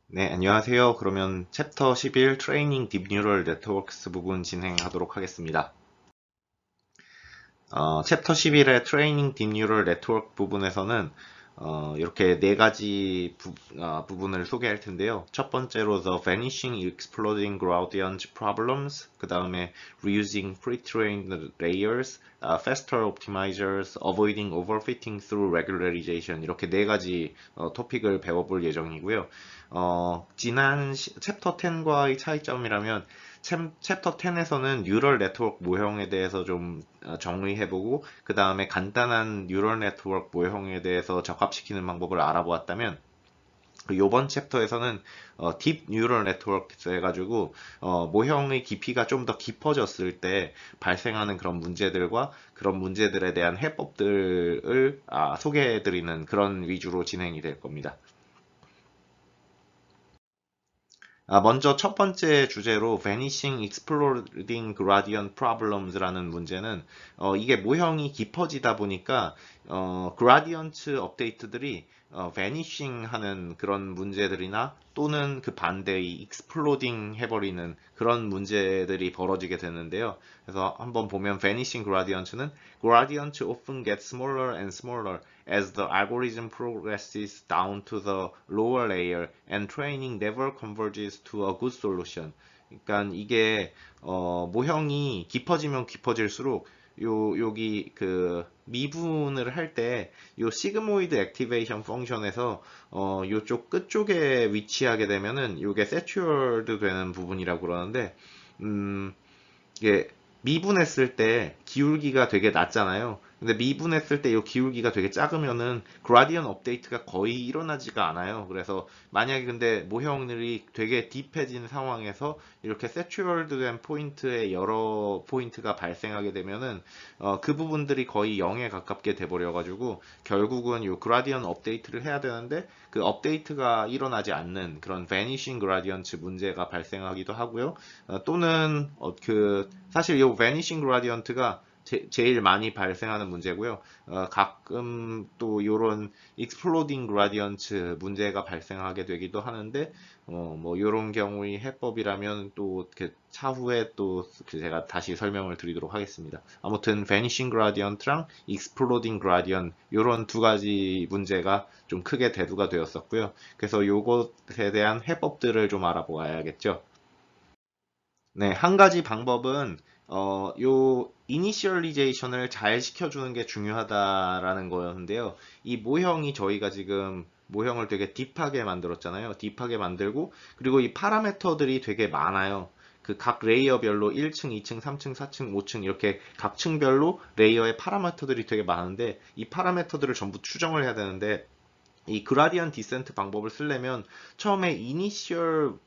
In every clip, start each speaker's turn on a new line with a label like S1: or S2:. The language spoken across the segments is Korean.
S1: 네, 안녕하세요. 그러면 챕터 11 트레이닝 딥 뉴럴 네트워크스 부분 진행하도록 하겠습니다. 챕터 11의 트레이닝 딥 뉴럴 네트워크 부분에서는 이렇게 네 가지 부분을 소개할 텐데요. 첫 번째로 The Vanishing Exploding Gradient Problems, 그 다음에 Reusing Pre-trained Layers, Faster Optimizers, Avoiding Overfitting Through Regularization, 이렇게 네 가지 토픽을 배워볼 예정이고요. 지난 챕터 10과의 차이점이라면 챕터 10에서는 뉴럴 네트워크 모형에 대해서 좀 정리해보고 그 다음에 간단한 뉴럴 네트워크 모형에 대해서 적합시키는 방법을 알아보았다면 이번 챕터에서는 딥 뉴럴 네트워크 해가지고 모형의 깊이가 좀 더 깊어졌을 때 발생하는 그런 문제들과 그런 문제들에 대한 해법들을 소개해드리는 그런 위주로 진행이 될 겁니다. 먼저 첫 번째 주제로 Vanishing Exploding Gradient Problems라는 문제는 이게 모형이 깊어지다 보니까 그라디언트 업데이트들이 vanishing 하는 그런 문제들이나 또는 그 반대의 exploding 해버리는 그런 문제들이 벌어지게 되는데요. 그래서 한번 보면 vanishing gradient는 gradient often gets smaller and smaller as the algorithm progresses down to the lower layer and training never converges to a good solution. 그러니까 이게 모형이 깊어지면 깊어질수록 여기 그 미분을 할 때 요 시그모이드 액티베이션 펑션에서 요쪽 끝쪽에 위치하게 되면은 요게 세츄얼드 되는 부분이라고 그러는데 음, 이게 미분했을 때 기울기가 되게 낮잖아요. 근데 미분했을 때 이 기울기가 되게 작으면은 그라디언 업데이트가 거의 일어나지가 않아요. 그래서 만약에 근데 모형들이 되게 딥해진 상황에서 이렇게 세츄얼드된 포인트에 여러 포인트가 발생하게 되면은 그 부분들이 거의 0에 가깝게 돼버려가지고 결국은 이 그라디언 업데이트를 해야 되는데 그 업데이트가 일어나지 않는 그런 베니싱 그라디언트 문제가 발생하기도 하고요. 또는 사실 이 베니싱 그라디언트가 제일 많이 발생하는 문제고요. 가끔 또 이런 익스플로딩 그라디언트 문제가 발생하게 되기도 하는데 뭐 이런 경우의 해법이라면 또 차후에 또 제가 다시 설명을 드리도록 하겠습니다. 아무튼 vanishing gradient랑 exploding gradient 이런 두 가지 문제가 좀 크게 대두가 되었었고요. 그래서 이것에 대한 해법들을 좀 알아보아야겠죠. 네, 한 가지 방법은 요 이니셜리제이션을 잘 시켜주는 게 중요하다라는 거였는데요. 이 모형이 저희가 지금 모형을 되게 딥하게 만들었잖아요. 딥하게 만들고 그리고 이 파라메터들이 되게 많아요. 그 각 레이어별로 1층, 2층, 3층, 4층, 5층 이렇게 각 층별로 레이어의 파라메터들이 되게 많은데 이 파라메터들을 전부 추정을 해야 되는데 이 그라디언 디센트 방법을 쓰려면 처음에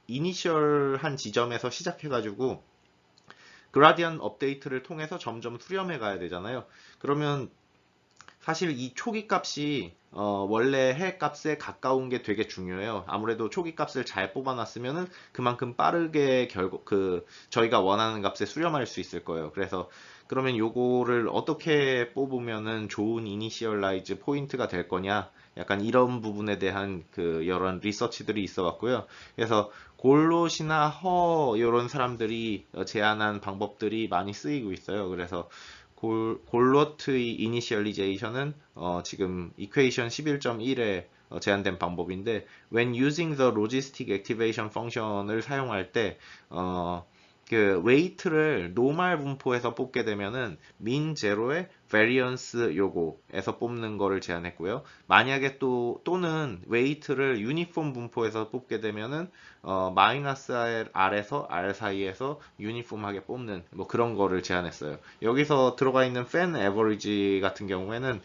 S1: 이니셜한 지점에서 시작해가지고 그라디언 업데이트를 통해서 점점 수렴해 가야 되잖아요. 그러면 사실 이 초기 값이 원래 해 값에 가까운 게 되게 중요해요. 아무래도 초기 값을 잘 뽑아놨으면은 그만큼 빠르게 결국 저희가 원하는 값에 수렴할 수 있을 거예요. 그래서 그러면 요거를 어떻게 뽑으면은 좋은 이니시얼라이즈 포인트가 될 거냐? 약간 이런 부분에 대한 여러 리서치들이 있어 왔고요. 그래서 골롯이나 허 이런 사람들이 제안한 방법들이 많이 쓰이고 있어요. 그래서 골로트의 이니셜리제이션은 지금 이퀘이션 11.1에 제한된 방법인데 when using the logistic activation function을 사용할 때 그 웨이트를 노말 분포에서 뽑게 되면은 민 제로의 variance 요거에서 뽑는 거를 제안했고요. 만약에 또는 웨이트를 유니폼 분포에서 뽑게 되면은 마이너스 R에서 R 사이에서 유니폼하게 뽑는 뭐 그런 거를 제안했어요. 여기서 들어가 있는 팬 에버리지 같은 경우에는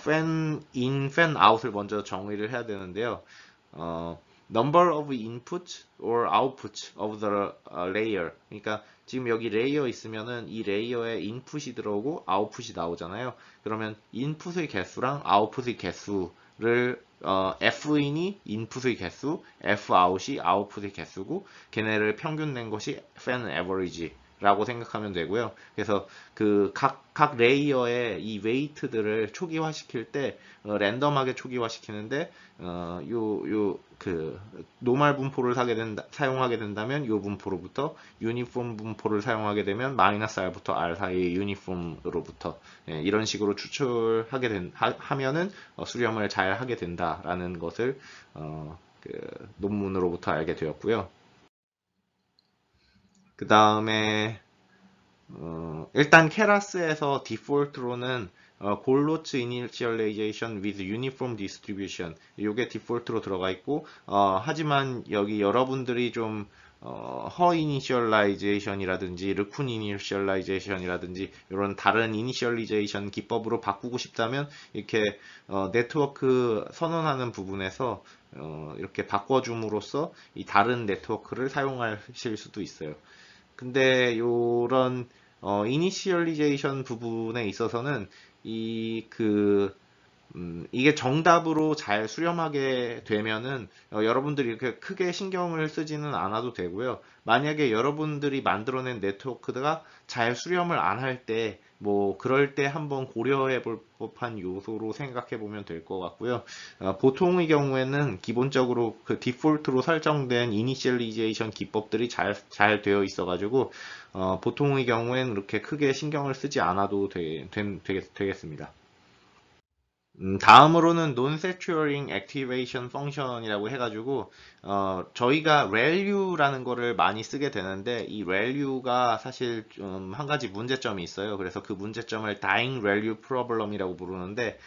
S1: 팬 인, 팬 아웃을 먼저 정의를 해야 되는데요. 어, number of input or output of the layer. 그러니까 지금 여기 레이어 있으면은 이 레이어에 인풋이 들어오고 아웃풋이 나오잖아요. 그러면 인풋의 개수랑 아웃풋의 개수를 F인이 인풋의 개수, Fout이 아웃풋의 개수고 걔네를 평균 낸 것이 fan average 라고 생각하면 되고요. 그래서 각 레이어의 이 웨이트들을 초기화시킬 때 랜덤하게 초기화시키는데 그 노멀 분포를 사용하게 된다면 이 분포로부터, 유니폼 분포를 사용하게 되면 마이너스 R부터 R 사이의 유니폼으로부터, 이런 식으로 추출하게 하면은 수렴을 잘 하게 된다라는 것을 그 논문으로부터 알게 되었고요. 그 다음에 일단 케라스에서 디폴트로는 골로츠 이니셜레이제이션 with uniform distribution 이게 디폴트로 들어가 있고, 하지만 여기 여러분들이 좀 허 이니셜라이제이션이라든지 르쿤 이니셜라이제이션이라든지 이런 다른 이니셜리제이션 기법으로 바꾸고 싶다면 이렇게 네트워크 선언하는 부분에서 이렇게 바꿔줌으로써 이 다른 네트워크를 사용하실 수도 있어요. 근데 요런 이니시얼리제이션 부분에 있어서는 이게 정답으로 잘 수렴하게 되면은 여러분들이 이렇게 크게 신경을 쓰지는 않아도 되고요. 만약에 여러분들이 만들어낸 네트워크가 잘 수렴을 안 할 때, 뭐 그럴 때 한번 고려해 볼 법한 요소로 생각해 보면 될 것 같고요. 보통의 경우에는 기본적으로 그 디폴트로 설정된 이니셜리제이션 기법들이 잘 되어 있어 가지고 보통의 경우에는 이렇게 크게 신경을 쓰지 않아도 되겠습니다. 다음으로는 Non-Securing Activation Function이라고 해가지고 저희가 ReLU라는 거를 많이 쓰게 되는데, 이 ReLU가 사실 좀 한 가지 문제점이 있어요. 그래서 그 문제점을 Dying ReLU Problem이라고 부르는데,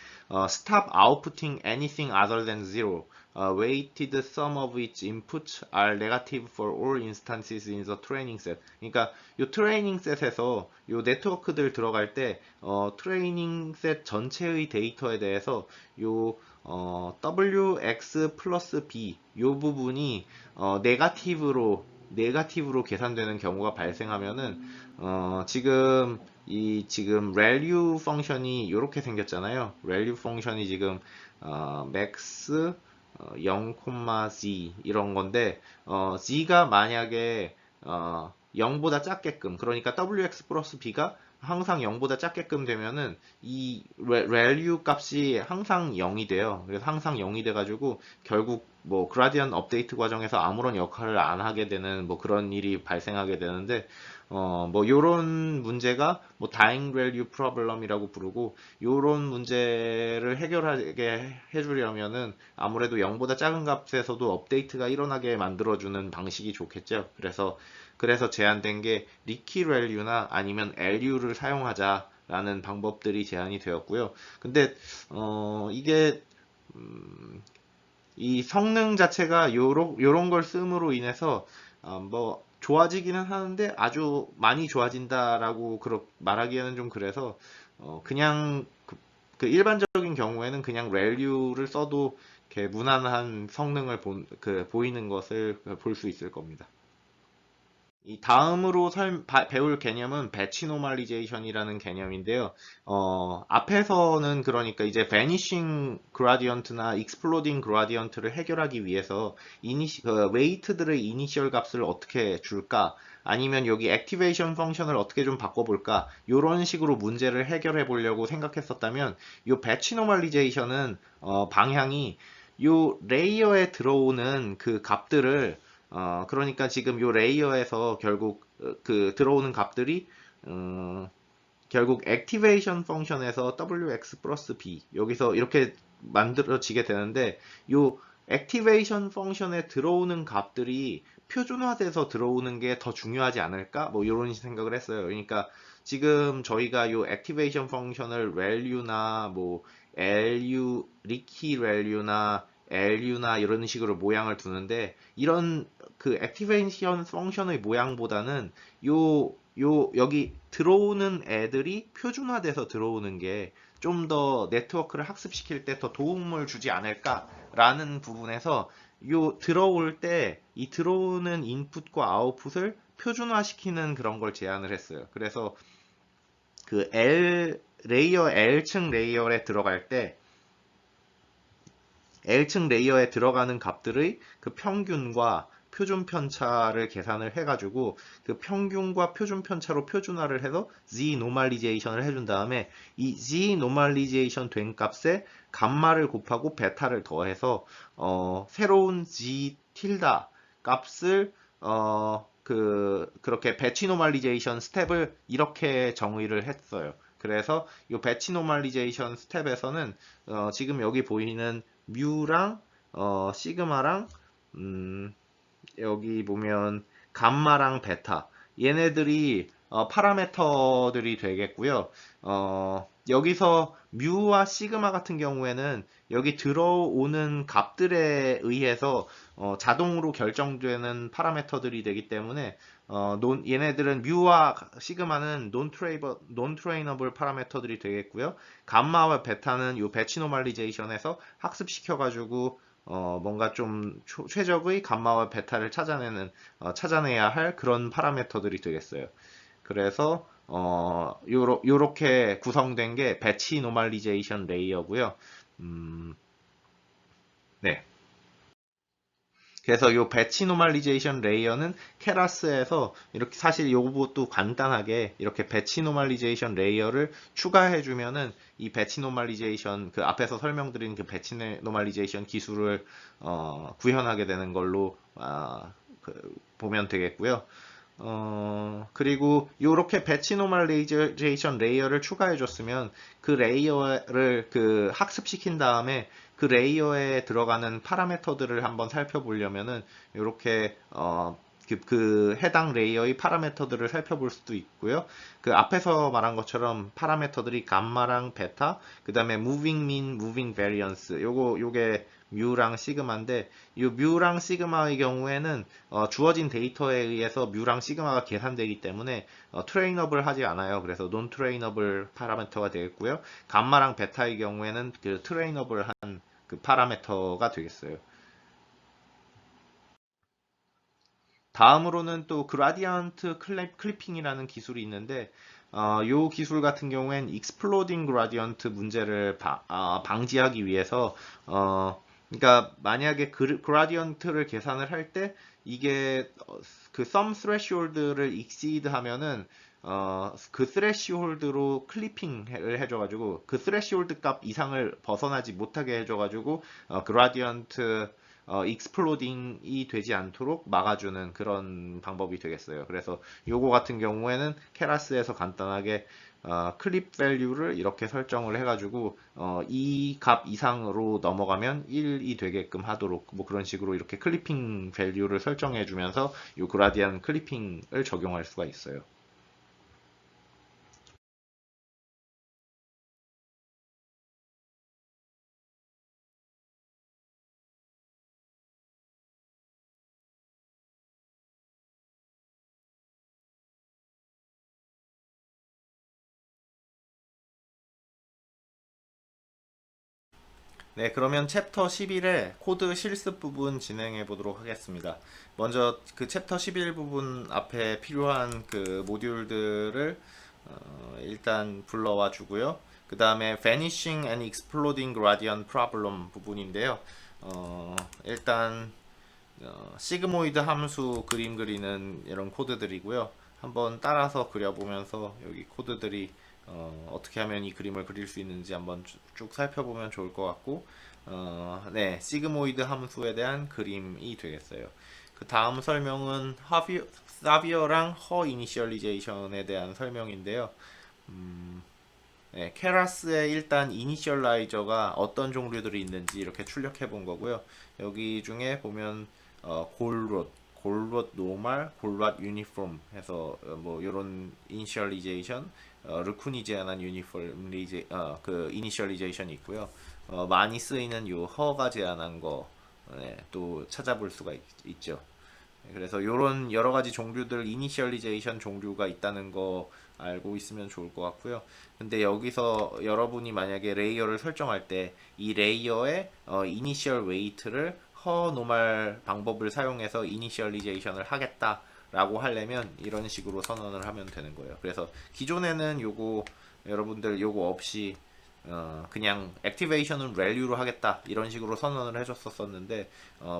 S1: Stop outputting anything other than zero. Weighted sum of its inputs are negative for all instances in the training set. 그러니까 이 트레이닝 셋에서 이 네트워크들 들어갈 때 트레이닝 셋 전체의 데이터에 대해서 요 WX 플러스 B 요 부분이 네가티브로 계산되는 경우가 발생하면은 지금 ReLU 펑션이 이렇게 생겼잖아요. ReLU 펑션이 지금 max 0,z 이런 건데 z가 만약에 0보다 작게끔, 그러니까 wx 플러스 b가 항상 0보다 작게끔 되면은 이 value 값이 항상 0이 돼요. 그래서 항상 0이 돼가지고 결국 뭐 그라디언 업데이트 과정에서 아무런 역할을 안 하게 되는 뭐 그런 일이 발생하게 되는데, 뭐 요런 문제가 뭐 dying value problem이라고 부르고, 요런 문제를 해결하게 해주려면은 아무래도 0보다 작은 값에서도 업데이트가 일어나게 만들어주는 방식이 좋겠죠. 그래서 제안된 게 리키 밸류나 아니면 LU를 사용하자라는 방법들이 제안이 되었고요. 근데 이게 이 성능 자체가 요런 걸 씀으로 인해서 뭐 좋아지기는 하는데 아주 많이 좋아진다라고 말하기에는 좀 그래서 그냥 그 일반적인 경우에는 그냥 밸류를 써도 이렇게 무난한 성능을 보이는 것을 볼 수 있을 겁니다. 이 다음으로 배울 개념은 배치 노멀리제이션이라는 개념인데요. 앞에서는 그러니까 이제 vanishing gradient나 exploding gradient를 해결하기 위해서 웨이트들의 이니셜 값을 어떻게 줄까? 아니면 여기 액티베이션 펑션을 어떻게 좀 바꿔볼까? 이런 식으로 문제를 해결해 보려고 생각했었다면, 이 배치 노멀리제이션은 방향이 요 레이어에 들어오는 그 값들을 그러니까 지금 요 레이어에서 결국 그 들어오는 값들이 결국 액티베이션 펑션에서 wx 플러스 b 여기서 이렇게 만들어지게 되는데, 요 액티베이션 펑션에 들어오는 값들이 표준화돼서 들어오는 게 더 중요하지 않을까? 뭐 이런 생각을 했어요. 그러니까 지금 저희가 요 액티베이션 펑션을 value나 뭐 lu, 리키 value나 LU나 이런 식으로 모양을 두는데, 이런 그 액티베이션 펑션의 모양보다는 여기 들어오는 애들이 표준화돼서 들어오는 게 좀 더 네트워크를 학습시킬 때 더 도움을 주지 않을까라는 부분에서 들어올 때 이 들어오는 인풋과 아웃풋을 표준화시키는 그런 걸 제안을 했어요. 그래서 그 L층 레이어에 들어갈 때 L층 레이어에 들어가는 값들의 그 평균과 표준 편차를 계산을 해가지고 그 평균과 표준 편차로 표준화를 해서 z normalization을 해준 다음에 이 z normalization 된 값에 감마를 곱하고 베타를 더해서 새로운 z 틸다 값을 그렇게 배치 노멀리제이션 스텝을 이렇게 정의를 했어요. 그래서 이 배치 노멀리제이션 스텝에서는 지금 여기 보이는 뮤랑 시그마랑 여기 보면 감마랑 베타 얘네들이 파라메터들이 되겠고요. 여기서 뮤와 시그마 같은 경우에는 여기 들어오는 값들에 의해서 자동으로 결정되는 파라메터들이 되기 때문에 얘네들은 뮤와 시그마는 논 트레이너블 파라메터들이 되겠고요. 감마와 베타는 이 배치 노멀리제이션에서 학습시켜가지고 뭔가 좀 최적의 감마와 베타를 찾아내야 할 그런 파라미터들이 되겠어요. 그래서 요렇게 구성된 게 배치 노멀리제이션 레이어고요. 네. 그래서 요 배치 노멀리제이션 레이어는 케라스에서 이렇게 사실 요것도 간단하게 이렇게 배치 노멀리제이션 레이어를 추가해 주면은 이 배치 노멀리제이션 그 앞에서 설명드린 그 배치 노멀리제이션 기술을 구현하게 되는 걸로 보면 되겠고요. 그리고 이렇게 배치 노멀리제이션 레이어를 추가해 줬으면 그 레이어를 학습시킨 다음에 그 레이어에 들어가는 파라메터들을 한번 살펴보려면은 이렇게 그 해당 레이어의 파라메터들을 살펴볼 수도 있고요. 그 앞에서 말한 것처럼 파라메터들이 감마랑 베타, 그 다음에 moving mean, moving variance, 요게 뮤랑 시그마인데 이 뮤랑 시그마의 경우에는 주어진 데이터에 의해서 뮤랑 시그마가 계산되기 때문에 트레이너블 하지 않아요. 그래서 논 트레이너블 파라미터가 되겠고요. 감마랑 베타의 경우에는 그 트레이너블한 그 파라미터가 되겠어요. 다음으로는 또 그라디언트 클리핑이라는 기술이 있는데 이 기술 같은 경우엔 익스플로딩 그라디언트 문제를 방지하기 위해서 그러니까 만약에 그라디언트를 계산을 할 때 이게 그 some threshold를 exceed 하면은 그 threshold로 클리핑을 해줘가지고 그 threshold 값 이상을 벗어나지 못하게 해줘가지고 그라디언트 익스플로딩이 되지 않도록 막아주는 그런 방법이 되겠어요. 그래서 요거 같은 경우에는 케라스에서 간단하게 클립 밸류를 이렇게 설정을 해가지고 이 값 이상으로 넘어가면 1이 되게끔 하도록 뭐 그런 식으로 이렇게 클리핑 밸류를 설정해 주면서 요 그라디안 클리핑을 적용할 수가 있어요. 네, 그러면 챕터 11의 코드 실습 부분 진행해 보도록 하겠습니다. 먼저 그 챕터 11 부분 앞에 필요한 그 모듈들을 일단 불러와 주고요. 그 다음에 Vanishing and Exploding Gradient Problem 부분인데요. 일단 시그모이드 함수 그림 그리는 이런 코드들이고요. 한번 따라서 그려보면서 여기 코드들이 어떻게 하면 이 그림을 그릴 수 있는지 한번 쭉 살펴보면 좋을 것 같고 네, 시그모이드 함수에 대한 그림이 되겠어요. 그 다음 설명은 사비어랑 허 이니셜리제이션에 대한 설명인데요. 네, 케라스에 일단 이니셜라이저가 어떤 종류들이 있는지 이렇게 출력해 본 거고요. 여기 중에 보면 골롯 노멀, 골롯 유니폼 해서 뭐 이런 이니셜리제이션, 르쿠니제안한 그 이니셜리제이션이 있고요. 많이 쓰이는 요 허가 제한한 거 네, 또 찾아볼 수가 있죠. 그래서 이런 여러 가지 종류들 이니셜리제이션 종류가 있다는 거 알고 있으면 좋을 것 같고요. 근데 여기서 여러분이 만약에 레이어를 설정할 때 이 레이어의 이니셜 웨이트를 허 노멀 방법을 사용해서 이니셜리제이션을 하겠다 라고 하려면 이런 식으로 선언을 하면 되는 거예요. 그래서 기존에는 요거 여러분들 요거 없이 그냥 액티베이션은 value로 하겠다 이런 식으로 선언을 해줬었는데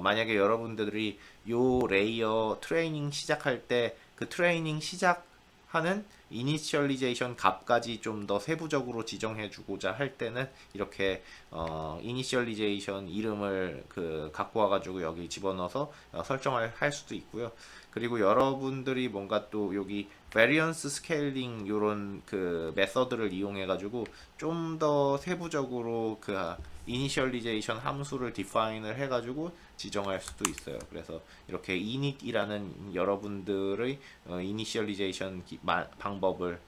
S1: 만약에 여러분들이 요 레이어 트레이닝 시작할 때 그 트레이닝 시작하는 이니셜리제이션 값까지 좀 더 세부적으로 지정해 주고자 할 때는 이렇게 이니셜리제이션 이름을 갖고 와가지고 여기 집어넣어서 설정을 할 수도 있고요. 그리고 여러분들이 뭔가 또 여기 variance scaling 요런 메서드를 이용해 가지고 좀 더 세부적으로 이니셜리제이션 함수를 디파인을 해 가지고 지정할 수도 있어요. 그래서 이렇게 init이라는 여러분들의 이니셜리제이션 방법을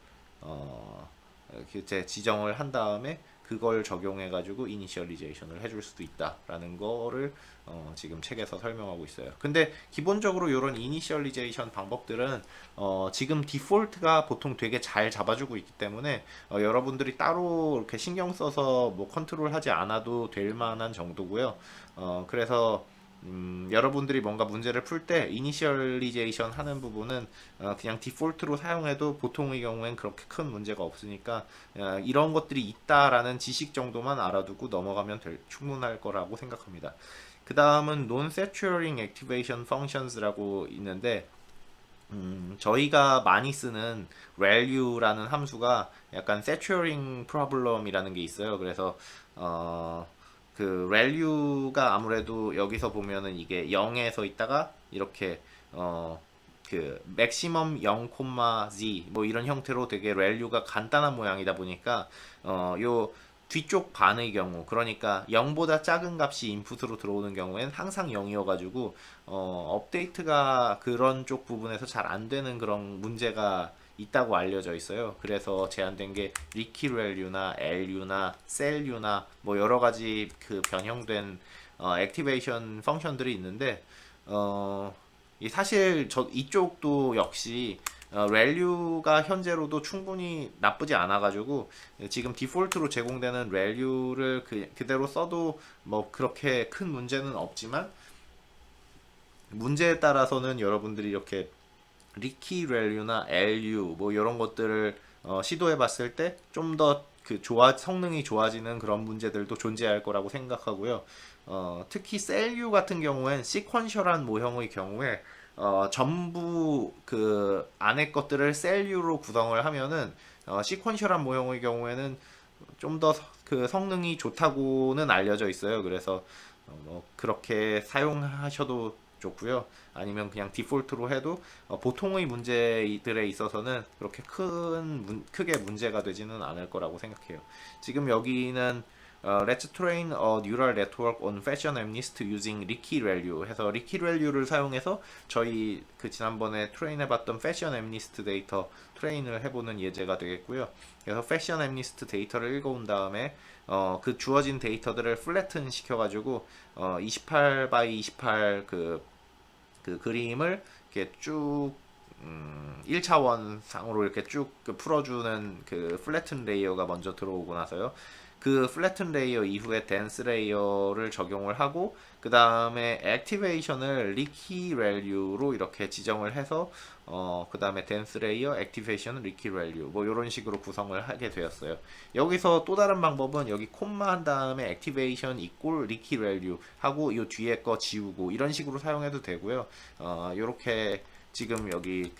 S1: 이제 지정을 한 다음에 그걸 적용해 가지고 이니셜리제이션을 해줄 수도 있다라는 거를 지금 책에서 설명하고 있어요. 근데 기본적으로 이런 이니셜리제이션 방법들은 지금 디폴트가 보통 되게 잘 잡아주고 있기 때문에 여러분들이 따로 이렇게 신경 써서 뭐 컨트롤하지 않아도 될 만한 정도고요. 그래서 여러분들이 뭔가 문제를 풀 때 이니셜리제이션 하는 부분은 그냥 디폴트로 사용해도 보통의 경우엔 그렇게 큰 문제가 없으니까 이런 것들이 있다라는 지식 정도만 알아두고 넘어가면 충분할 거라고 생각합니다. 그 다음은 Non-Saturing Activation Functions라고 있는데 저희가 많이 쓰는 value라는 함수가 약간 saturing problem이라는 게 있어요. 그래서 value가 아무래도 여기서 보면은 이게 0에서 있다가 이렇게 maximum 0, z 뭐 이런 형태로 되게 value가 간단한 모양이다 보니까 요 뒤쪽 반의 경우 그러니까 0보다 작은 값이 인풋으로 들어오는 경우엔 항상 0이어가지고 업데이트가 그런 쪽 부분에서 잘 안 되는 그런 문제가 있다고 알려져 있어요. 그래서 제한된 게 리키 밸류나 LU나 셀유나 뭐 여러 가지 변형된 액티베이션 펑션들이 있는데 사실 이쪽도 역시 밸류가 현재로도 충분히 나쁘지 않아 가지고 지금 디폴트로 제공되는 밸류를 그대로 써도 뭐 그렇게 큰 문제는 없지만 문제에 따라서는 여러분들이 이렇게 리키 밸류나 LU 뭐 이런 것들을 시도해 봤을 때 좀 더 성능이 좋아지는 그런 문제들도 존재할 거라고 생각하고요. 특히 셀유 같은 경우엔 시퀀셜한 모형의 경우에 전부 안에 것들을 셀유로 구성을 하면은 시퀀셜한 모형의 경우에는 좀 더 성능이 좋다고는 알려져 있어요. 그래서 뭐 그렇게 사용하셔도 좋고요. 아니면 그냥 디폴트로 해도 보통의 문제들에 있어서는 그렇게 크게 문제가 되지는 않을 거라고 생각해요. 지금 여기는 Let's train a neural network on fashion amnist using Licky value 해서 Licky value를 사용해서 저희 지난번에 트레인해봤던 fashion amnist 데이터 트레인을 해보는 예제가 되겠고요. 그래서 fashion amnist 데이터를 읽어온 다음에 그 주어진 데이터들을 플래튼 시켜가지고 28 by 28 그림을 이렇게 쭉 1차원 상으로 이렇게 쭉 풀어주는 플래튼 레이어가 먼저 들어오고 나서요. 그 플래튼 레이어 이후에 댄스 레이어를 적용을 하고 그 다음에 액티베이션을 리키 밸류로 이렇게 지정을 해서 그 다음에 댄스 레이어, 액티베이션, 리키 밸류 뭐 이런 식으로 구성을 하게 되었어요. 여기서 또 다른 방법은 여기 콤마 한 다음에 액티베이션 이꼴 리키 밸류 하고 이 뒤에 거 지우고 이런 식으로 사용해도 되고요. 이렇게 지금 여기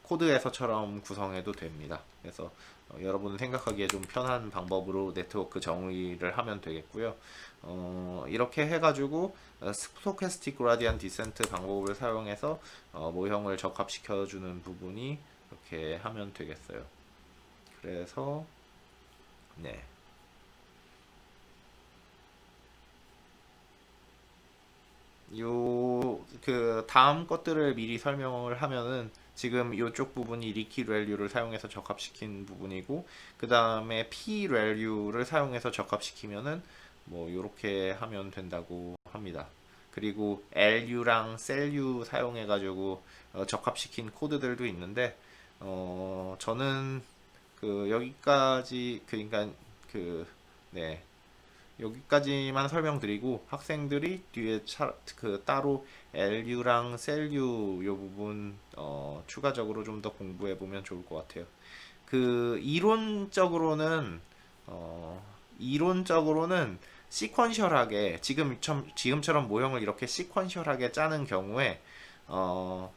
S1: 코드에서처럼 구성해도 됩니다. 그래서 여러분 생각하기에 좀 편한 방법으로 네트워크 정의를 하면 되겠고요. 이렇게 해가지고 스토캐스틱 그라디안 디센트 방법을 사용해서 모형을 적합시켜주는 부분이 이렇게 하면 되겠어요. 그래서 네. 다음 것들을 미리 설명을 하면은 지금 이쪽 부분이 리키 밸류를 사용해서 적합시킨 부분이고 그 다음에 p 밸류를 사용해서 적합시키면은 뭐 이렇게 하면 된다고 합니다. 그리고 LU랑 셀U 사용해 가지고 적합시킨 코드들도 있는데 저는 여기까지 그러니까 네. 여기까지만 설명드리고 학생들이 뒤에 따로 LU랑 셀U 요 부분 추가적으로 좀 더 공부해 보면 좋을 것 같아요. 이론적으로는 이론적으로는 시퀀셜하게 지금처럼 모형을 이렇게 시퀀셜하게 짜는 경우에 어,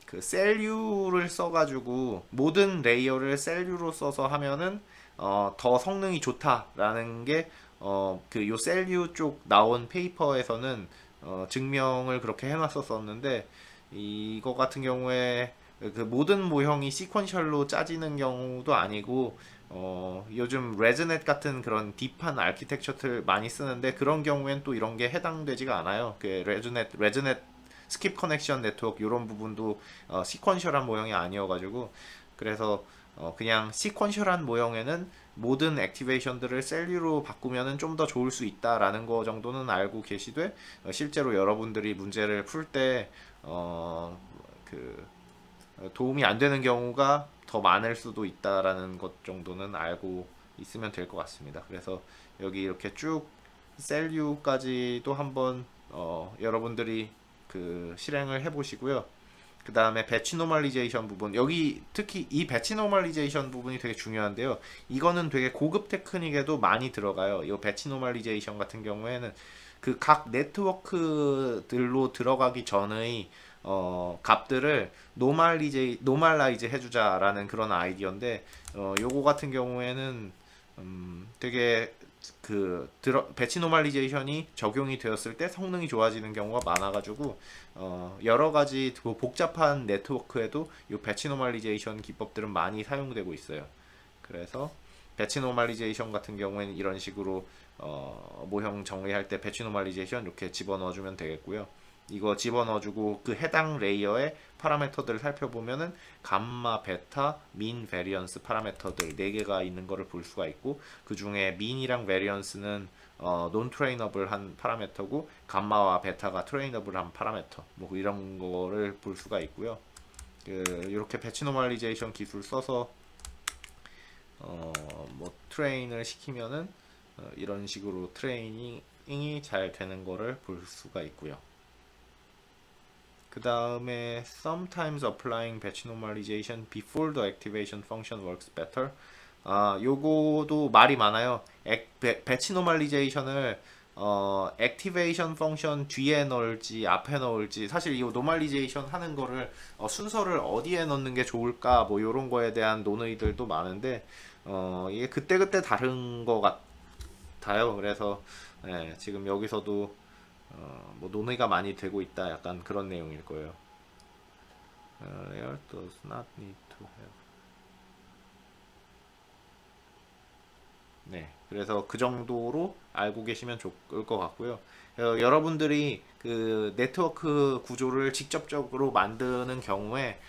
S1: 그 셀류를 써가지고 모든 레이어를 셀류로 써서 하면은 더 성능이 좋다라는 게 그 요 셀류 쪽 나온 페이퍼에서는 증명을 그렇게 해놨었었는데 이거 같은 경우에 그 모든 모형이 시퀀셜로 짜지는 경우도 아니고 요즘 레즈넷 같은 그런 딥한 아키텍처를 많이 쓰는데 그런 경우엔 또 이런 게 해당되지가 않아요. 그 레즈넷 스킵 커넥션 네트워크 이런 부분도 시퀀셜한 모형이 아니어가지고 그래서 그냥 시퀀셜한 모형에는 모든 액티베이션들을 셀류로 바꾸면은 좀 더 좋을 수 있다라는 거 정도는 알고 계시되 실제로 여러분들이 문제를 풀 때 그 도움이 안 되는 경우가 더 많을 수도 있다라는 것 정도는 알고 있으면 될 것 같습니다. 그래서 여기 이렇게 쭉 셀류까지도 한번 여러분들이 그 실행을 해보시고요. 그 다음에 배치 노멀리제이션 부분 여기 특히 이 배치 노멀리제이션 부분이 되게 중요한데요. 이거는 되게 고급 테크닉에도 많이 들어가요. 이 배치 노멀리제이션 같은 경우에는 그 각 네트워크들로 들어가기 전의 값들을 노멀라이즈 해주자라는 그런 아이디어인데 요거 같은 경우에는 되게 배치 노멀리제이션이 적용이 되었을 때 성능이 좋아지는 경우가 많아가지고 여러 가지 복잡한 네트워크에도 이 배치 노멀리제이션 기법들은 많이 사용되고 있어요. 그래서 배치 노멀리제이션 같은 경우에는 이런 식으로 모형 정의할 때 배치 노멀리제이션 이렇게 집어넣어주면 되겠고요. 이거 집어넣어주고 그 해당 레이어의 파라미터들을 살펴보면은 감마, 베타, 민, 베리언스 파라미터들 4개가 있는 거를 볼 수가 있고 그 중에 민이랑 베리언스는 논 트레이너블한 파라미터고 감마와 베타가 트레이너블한 파라미터 뭐 이런 거를 볼 수가 있고요. 이렇게 배치 노멀리제이션 기술 써서 뭐 트레인을 시키면은 이런 식으로 트레이닝이 잘 되는 거를 볼 수가 있고요. 그 다음에 sometimes applying batch normalization before the activation function works better. 요거도 말이 많아요. 배치 노멀리제이션을 액티베이션 펑션 뒤에 넣을지 앞에 넣을지 사실 이 노멀리제이션 하는 거를 순서를 어디에 넣는 게 좋을까 뭐 요런 거에 대한 논의들도 많은데 이게 그때그때 다른 거 같아요. 그래서 지금 여기서도 뭐 논의가 많이 되고 있다 약간 그런 내용일 거예요. Layer does not need to have. 네, 그래서 그 정도로 알고 계시면 좋을 것 같고요. 여러분들이 그 네트워크 구조를 직접적으로 만드는 경우에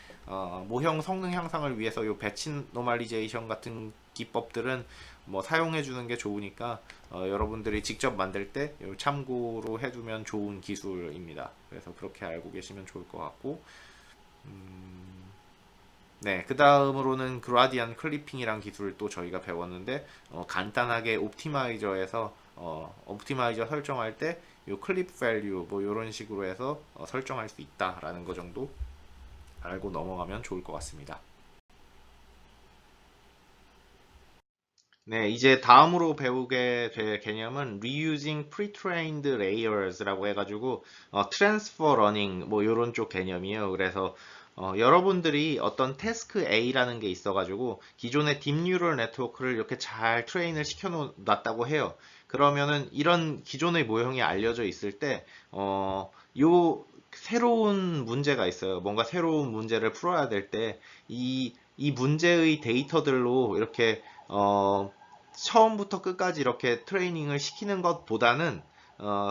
S1: 모형 성능 향상을 위해서 요 배치 노멀리제이션 같은 기법들은 뭐 사용해 주는 게 좋으니까 여러분들이 직접 만들 때 참고로 해두면 좋은 기술입니다. 그래서 그렇게 알고 계시면 좋을 것 같고 네, 그 다음으로는 그라디안 클리핑이란 기술을 또 저희가 배웠는데 간단하게 옵티마이저 설정할 때 요 클립 밸류 뭐 이런 식으로 해서 설정할 수 있다라는 거 정도 알고 넘어가면 좋을 것 같습니다. 네, 이제 다음으로 배우게 될 개념은 reusing pre-trained layers라고 해가지고 transfer running 뭐 이런 쪽 개념이에요. 그래서 여러분들이 어떤 태스크 A라는 게 있어가지고 기존의 딥뉴럴 네트워크를 이렇게 잘 트레인을 시켜놨다고 해요. 그러면은 이런 기존의 모형이 알려져 있을 때 요 새로운 문제가 있어요. 뭔가 새로운 문제를 풀어야 될 때 이 문제의 데이터들로 이렇게 처음부터 끝까지 이렇게 트레이닝을 시키는 것보다는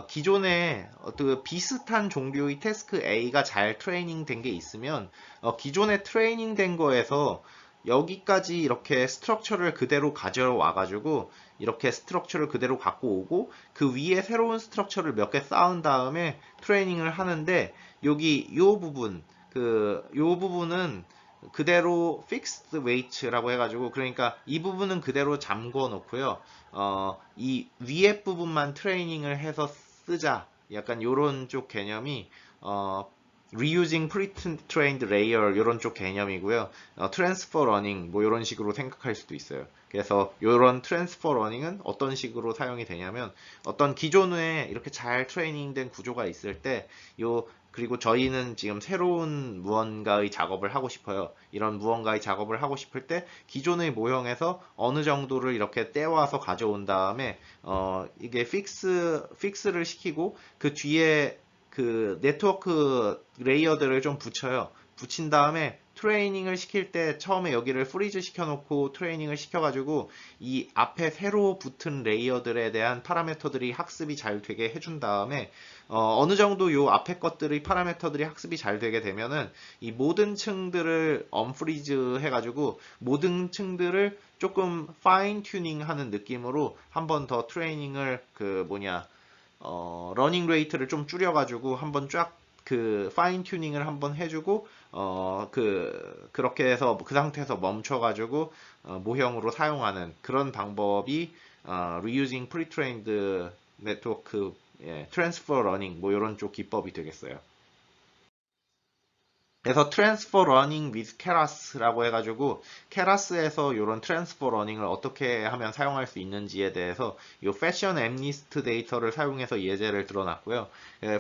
S1: 기존에 어떤 비슷한 종류의 태스크 A가 잘 트레이닝 된 게 있으면 기존에 트레이닝 된 거에서 여기까지 이렇게 스트럭처를 그대로 가져와 가지고 이렇게 스트럭처를 그대로 갖고 오고 그 위에 새로운 스트럭처를 몇 개 쌓은 다음에 트레이닝을 하는데 여기 요 부분은 그대로 fixed weight라고 해가지고 그러니까 이 부분은 그대로 잠궈 놓고요. 이 위에 부분만 트레이닝을 해서 쓰자. 약간 요런 쪽 개념이 reusing pre-trained layer 이런 쪽 개념이고요. transfer running 뭐 이런 식으로 생각할 수도 있어요. 그래서 이런 transfer running은 어떤 식으로 사용이 되냐면 어떤 기존에 이렇게 잘 트레이닝된 구조가 있을 때 그리고 저희는 지금 새로운 무언가의 작업을 하고 싶어요. 이런 무언가의 작업을 하고 싶을 때 기존의 모형에서 어느 정도를 이렇게 떼와서 가져온 다음에 이게 픽스를 시키고 그 뒤에 그 네트워크 레이어들을 좀 붙여요. 붙인 다음에 트레이닝을 시킬 때 처음에 여기를 프리즈 시켜놓고 트레이닝을 시켜가지고 이 앞에 새로 붙은 레이어들에 대한 파라미터들이 학습이 잘 되게 해준 다음에 어느 정도 요 앞에 것들의 파라미터들이 학습이 잘 되게 되면은 이 모든 층들을 언프리즈 해가지고 모든 층들을 조금 파인 튜닝 하는 느낌으로 한 번 더 트레이닝을 러닝 레이트를 좀 줄여가지고 한번 쫙 그 파인 튜닝을 한번 해주고 그렇게 해서 그 상태에서 멈춰가지고 모형으로 사용하는 그런 방법이 reusing pre-trained network transfer running 뭐 이런 쪽 기법이 되겠어요. 그래서 트랜스퍼 러닝 with 케라스라고 해가지고 케라스에서 이런 트랜스퍼 러닝을 어떻게 하면 사용할 수 있는지에 대해서 이 패션 엠니스트 데이터를 사용해서 예제를 들어놨고요.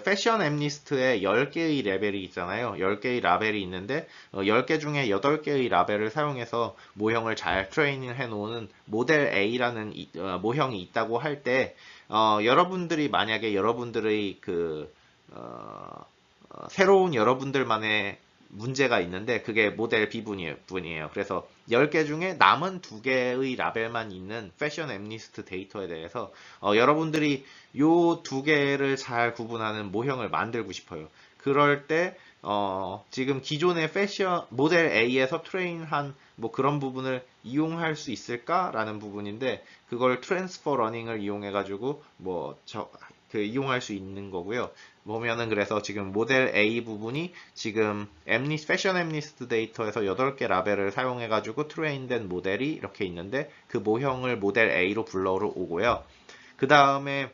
S1: 패션 엠니스트에 10개의 레벨이 있잖아요. 10개의 라벨이 있는데 10개 중에 8개의 라벨을 사용해서 모형을 잘 트레이닝 해놓은 모델 A라는 모형이 있다고 할 때 여러분들이 만약에 여러분들의 새로운 여러분들만의 문제가 있는데 그게 모델 B분이에요. 그래서 10개 중에 남은 2개의 라벨만 있는 패션 엠니스트 데이터에 대해서 여러분들이 요 2개를 잘 구분하는 모형을 만들고 싶어요. 그럴 때 지금 기존의 패션 모델 A에서 트레인한 뭐 그런 부분을 이용할 수 있을까라는 부분인데 그걸 트랜스퍼 러닝을 이용해 가지고 이용할 수 있는 거고요. 보면은 그래서 지금 모델 A 부분이 지금 패션 엠니스트 데이터에서 8개 라벨을 사용해 가지고 트레인된 모델이 이렇게 있는데 그 모형을 모델 A로 불러오고요. 그 다음에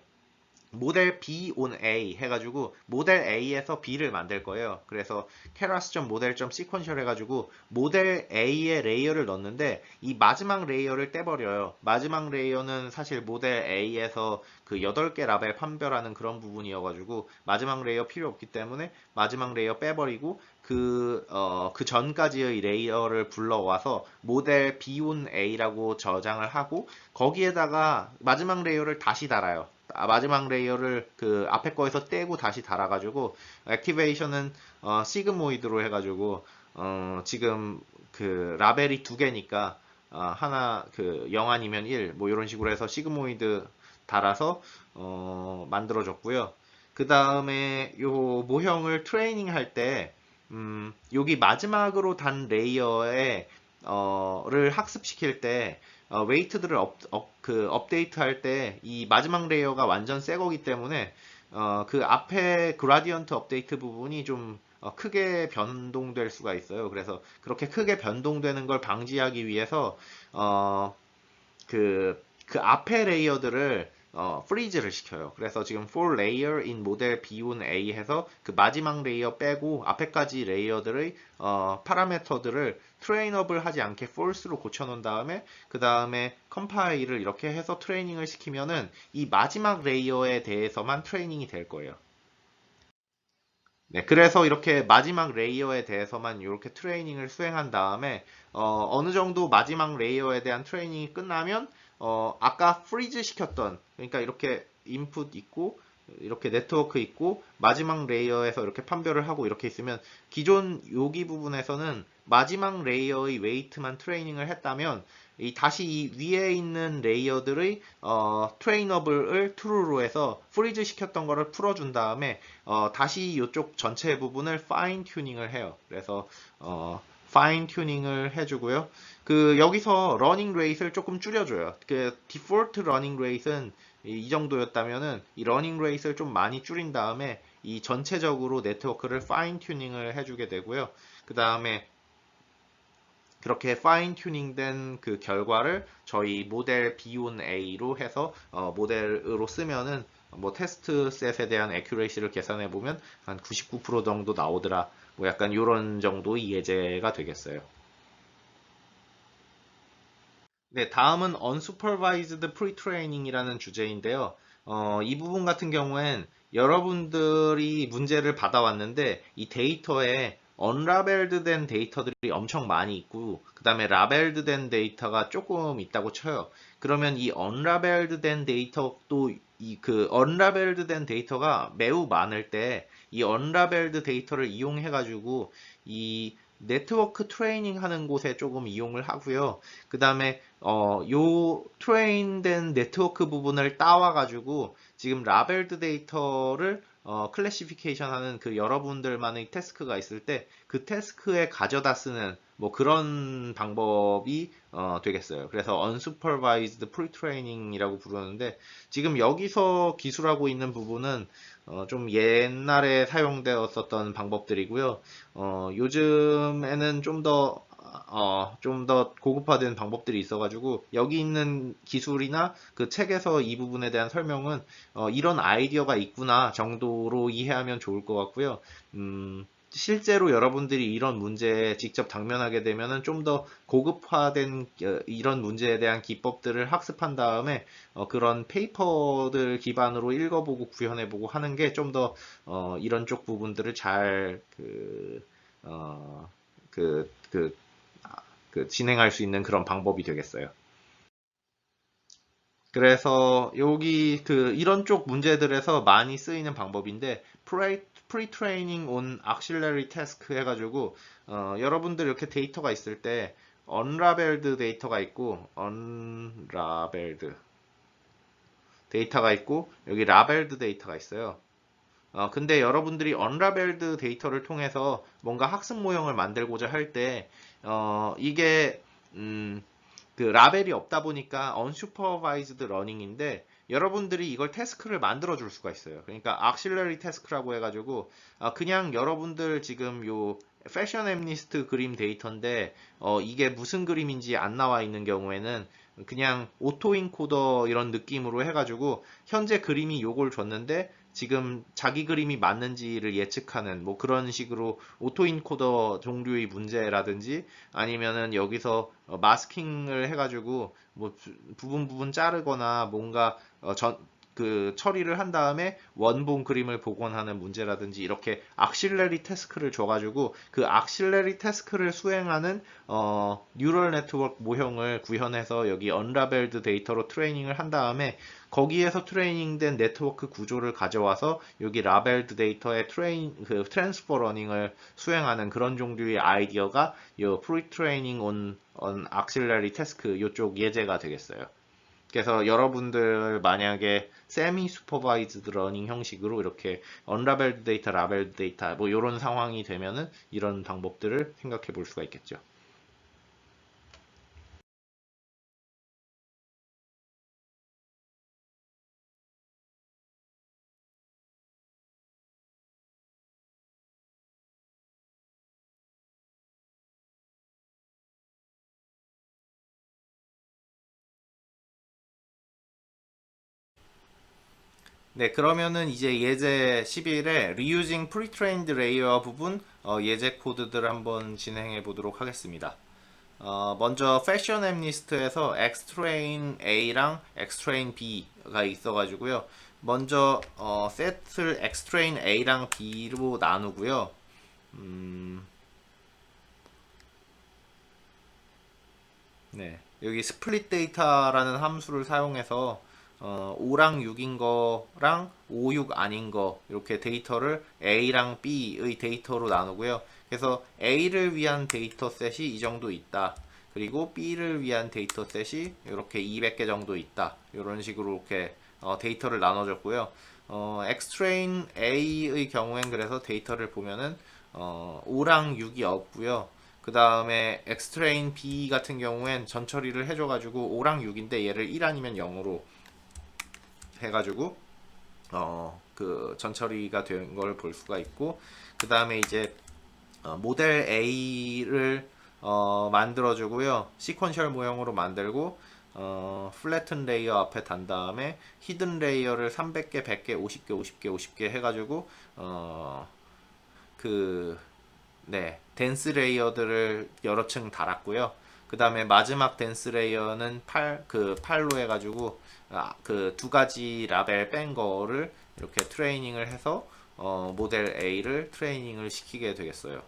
S1: 모델 B on A 해가지고 모델 A에서 B를 만들 거예요. 그래서 keras.model.sequential 해가지고 모델 A의 레이어를 넣는데 이 마지막 레이어를 떼버려요. 마지막 레이어는 사실 모델 A에서 그 8개 라벨 판별하는 그런 부분이어가지고 마지막 레이어 필요 없기 때문에 마지막 레이어 빼버리고 그 전까지의 레이어를 불러와서 모델 B on A라고 저장을 하고 거기에다가 마지막 레이어를 다시 달아요. 마지막 레이어를 그 앞에 거에서 떼고 다시 달아가지고 액티베이션은 시그모이드로 해가지고 지금 그 라벨이 2개니까 하나 그 0 아니면 1 뭐 이런 식으로 해서 시그모이드 달아서 만들어졌고요. 그 다음에 요 모형을 트레이닝 할 때 여기 마지막으로 단 레이어에 를 학습시킬 때 웨이트들을 업데이트 할 때 이 마지막 레이어가 완전 새 거기 때문에 그 앞에 그라디언트 업데이트 부분이 좀 크게 변동될 수가 있어요. 그래서 그렇게 크게 변동되는 걸 방지하기 위해서 그 앞에 레이어들을 프리즈를 시켜요. 그래서 지금 for layer in model B1 A 해서 그 마지막 레이어 빼고 앞에까지 레이어들의 파라미터들을 트레인업을 하지 않게 false로 고쳐놓은 다음에 그 다음에 컴파일을 이렇게 해서 트레이닝을 시키면은 이 마지막 레이어에 대해서만 트레이닝이 될 거예요. 네, 그래서 이렇게 마지막 레이어에 대해서만 이렇게 트레이닝을 수행한 다음에 어느 정도 마지막 레이어에 대한 트레이닝이 끝나면 아까 프리즈 시켰던 그러니까 이렇게 인풋 있고 이렇게 네트워크 있고 마지막 레이어에서 이렇게 판별을 하고 이렇게 있으면 기존 여기 부분에서는 마지막 레이어의 웨이트만 트레이닝을 했다면 다시 이 위에 있는 레이어들의 트레이너블을 true로 해서 프리즈 시켰던 거를 풀어준 다음에 다시 이쪽 전체 부분을 파인 튜닝을 해요. 그래서 파인 튜닝을 해주고요. 그 여기서 러닝 레이트를 조금 줄여줘요. 그 디폴트 러닝 레이트는 이 정도였다면은 이 러닝 레이트를 좀 많이 줄인 다음에 이 전체적으로 네트워크를 파인 튜닝을 해주게 되고요. 그 다음에 그렇게 파인 튜닝된 그 결과를 저희 모델 B1A로 해서 모델으로 쓰면은 뭐 테스트 셋에 대한 애큐레이시를 계산해 보면 한 99% 정도 나오더라. 뭐 약간 이런 정도의 예제가 되겠어요. 네, 다음은 unsupervised pre-training이라는 주제인데요. 이 부분 같은 경우엔 여러분들이 문제를 받아왔는데 이 데이터에 unlabeled 된 데이터들이 엄청 많이 있고 그 다음에 labeled 된 데이터가 조금 있다고 쳐요. 그러면 이 unlabeled 된 데이터도 이 그 unlabeled 된 데이터가 매우 많을 때 이 unlabeled 데이터를 이용해 가지고 이 네트워크 트레이닝 하는 곳에 조금 이용을 하고요. 그 다음에 요 트레인된 네트워크 부분을 따와 가지고 지금 라벨드 데이터를 클래시피케이션 하는 그 여러분들만의 태스크가 있을 때 그 태스크에 가져다 쓰는 뭐 그런 방법이 되겠어요. 그래서 unsupervised pre-training이라고 부르는데 지금 여기서 기술하고 있는 부분은 좀 옛날에 사용되었었던 방법들이고요. 요즘에는 좀 더 고급화된 방법들이 있어가지고 여기 있는 기술이나 그 책에서 이 부분에 대한 설명은 이런 아이디어가 있구나 정도로 이해하면 좋을 것 같고요. 실제로 여러분들이 이런 문제에 직접 당면하게 되면은 좀 더 고급화된 이런 문제에 대한 기법들을 학습한 다음에 그런 페이퍼들 기반으로 읽어보고 구현해보고 하는 게 좀 더 이런 쪽 부분들을 잘 어, 그, 그, 진행할 수 있는 그런 방법이 되겠어요. 그래서 여기 이런 쪽 문제들에서 많이 쓰이는 방법인데 pre-training on auxiliary task 해가지고 여러분들 이렇게 데이터가 있을 때 unlabeled 데이터가 있고 unlabeled 데이터가 있고 여기 labeled 데이터가 있어요. 근데 여러분들이 unlabeled 데이터를 통해서 뭔가 학습 모형을 만들고자 할 때, 이게, 그 라벨이 없다 보니까 unsupervised learning인데, 여러분들이 이걸 태스크를 만들어 줄 수가 있어요. 그러니까 auxiliary task라고 해가지고, 그냥 여러분들 지금 요 패션 앰니스트 그림 데이터인데, 이게 무슨 그림인지 안 나와 있는 경우에는 그냥 오토 인코더 이런 느낌으로 해가지고, 현재 그림이 요걸 줬는데, 지금 자기 그림이 맞는지를 예측하는 뭐 그런 식으로 오토인코더 종류의 문제라든지 아니면은 여기서 마스킹을 해가지고 뭐 부분 자르거나 뭔가 처리를 한 다음에 원본 그림을 복원하는 문제라든지 이렇게 악실레리 태스크를 줘가지고 그 악실레리 태스크를 수행하는 뉴럴 네트워크 모형을 구현해서 여기 언라벨드 데이터로 트레이닝을 한 다음에 거기에서 트레이닝된 네트워크 구조를 가져와서 여기 라벨드 데이터의 트랜스퍼 러닝을 수행하는 그런 종류의 아이디어가 요 프리트레이닝 on auxiliary task 요쪽 예제가 되겠어요. 그래서 여러분들 만약에 세미 슈퍼바이즈드 러닝 형식으로 이렇게 언라벨드 데이터, 라벨드 데이터 뭐 이런 상황이 되면은 이런 방법들을 생각해 볼 수가 있겠죠. 네, 그러면은 이제 예제 11에 Reusing Pre-trained Layer 부분 예제 코드들 한번 진행해 보도록 하겠습니다. 먼저 패션 앰니스트에서 Xtrain A랑 Xtrain B가 있어가지고요. 먼저 셋을 Xtrain A랑 B로 나누고요. 음, 네, 여기 스플릿 데이터라는 함수를 사용해서 5랑 6인 거랑 5, 6 아닌 거 이렇게 데이터를 A랑 B의 데이터로 나누고요. 그래서 A를 위한 데이터 셋이 이 정도 있다. 그리고 B를 위한 데이터 셋이 이렇게 200개 정도 있다. 이런 식으로 이렇게 데이터를 나눠줬고요. Xtrain A의 경우엔 그래서 데이터를 보면은 5랑 6이 없고요. 그 다음에 Xtrain B 같은 경우엔 전처리를 해줘가지고 5랑 6인데 얘를 1 아니면 0으로 해가지고 그 전처리가 된 걸 볼 수가 있고 그 다음에 이제 모델 A를 만들어주고요. 시퀀셜 모형으로 만들고 플래튼 레이어 앞에 단 다음에 히든 레이어를 300개, 100개, 50개, 50개, 50개 해가지고 그 네, dense 레이어들을 여러 층 달았고요. 그 다음에 마지막 덴스 레이어는 팔로 해가지고 그 두 가지 라벨 뺀 거를 이렇게 트레이닝을 해서 모델 A를 트레이닝을 시키게 되겠어요.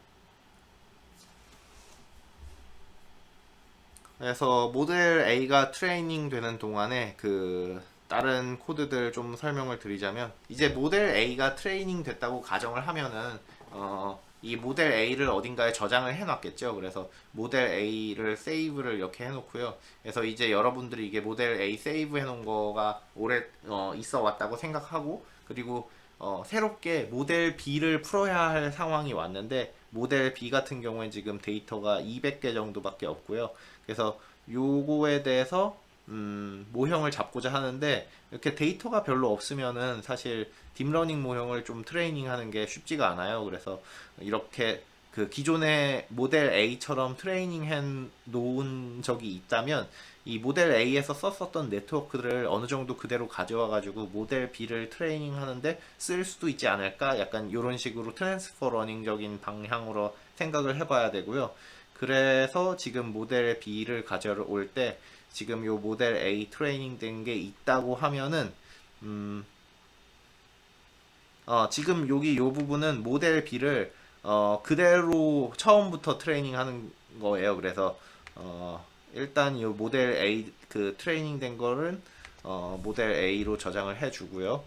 S1: 그래서 모델 A가 트레이닝 되는 동안에 그 다른 코드들 좀 설명을 드리자면, 이제 모델 A가 트레이닝 됐다고 가정을 하면은 이 모델 A를 어딘가에 저장을 해놨겠죠. 그래서 모델 A를 세이브를 이렇게 해놓고요. 그래서 이제 여러분들이 이게 모델 A 세이브 해놓은 거가 오래 있어 왔다고 생각하고, 그리고 새롭게 모델 B를 풀어야 할 상황이 왔는데, 모델 B 같은 경우엔 지금 데이터가 200개 정도밖에 없고요. 그래서 요거에 대해서 모형을 잡고자 하는데, 이렇게 데이터가 별로 없으면은 사실 딥러닝 모형을 좀 트레이닝 하는 게 쉽지가 않아요. 그래서 이렇게 그 기존의 모델 A처럼 트레이닝 해 놓은 적이 있다면 이 모델 A에서 썼었던 네트워크들을 어느 정도 그대로 가져와 가지고 모델 B를 트레이닝 하는데 쓸 수도 있지 않을까? 약간 이런 식으로 트랜스퍼 러닝적인 방향으로 생각을 해봐야 되고요. 그래서 지금 모델 B를 가져올 때 지금 요 모델 A 트레이닝 된 게 있다고 하면은 지금 여기 요 부분은 모델 B를 그대로 처음부터 트레이닝 하는 거예요. 그래서 일단 요 모델 A 그 트레이닝 된 거를 모델 A로 저장을 해 주고요.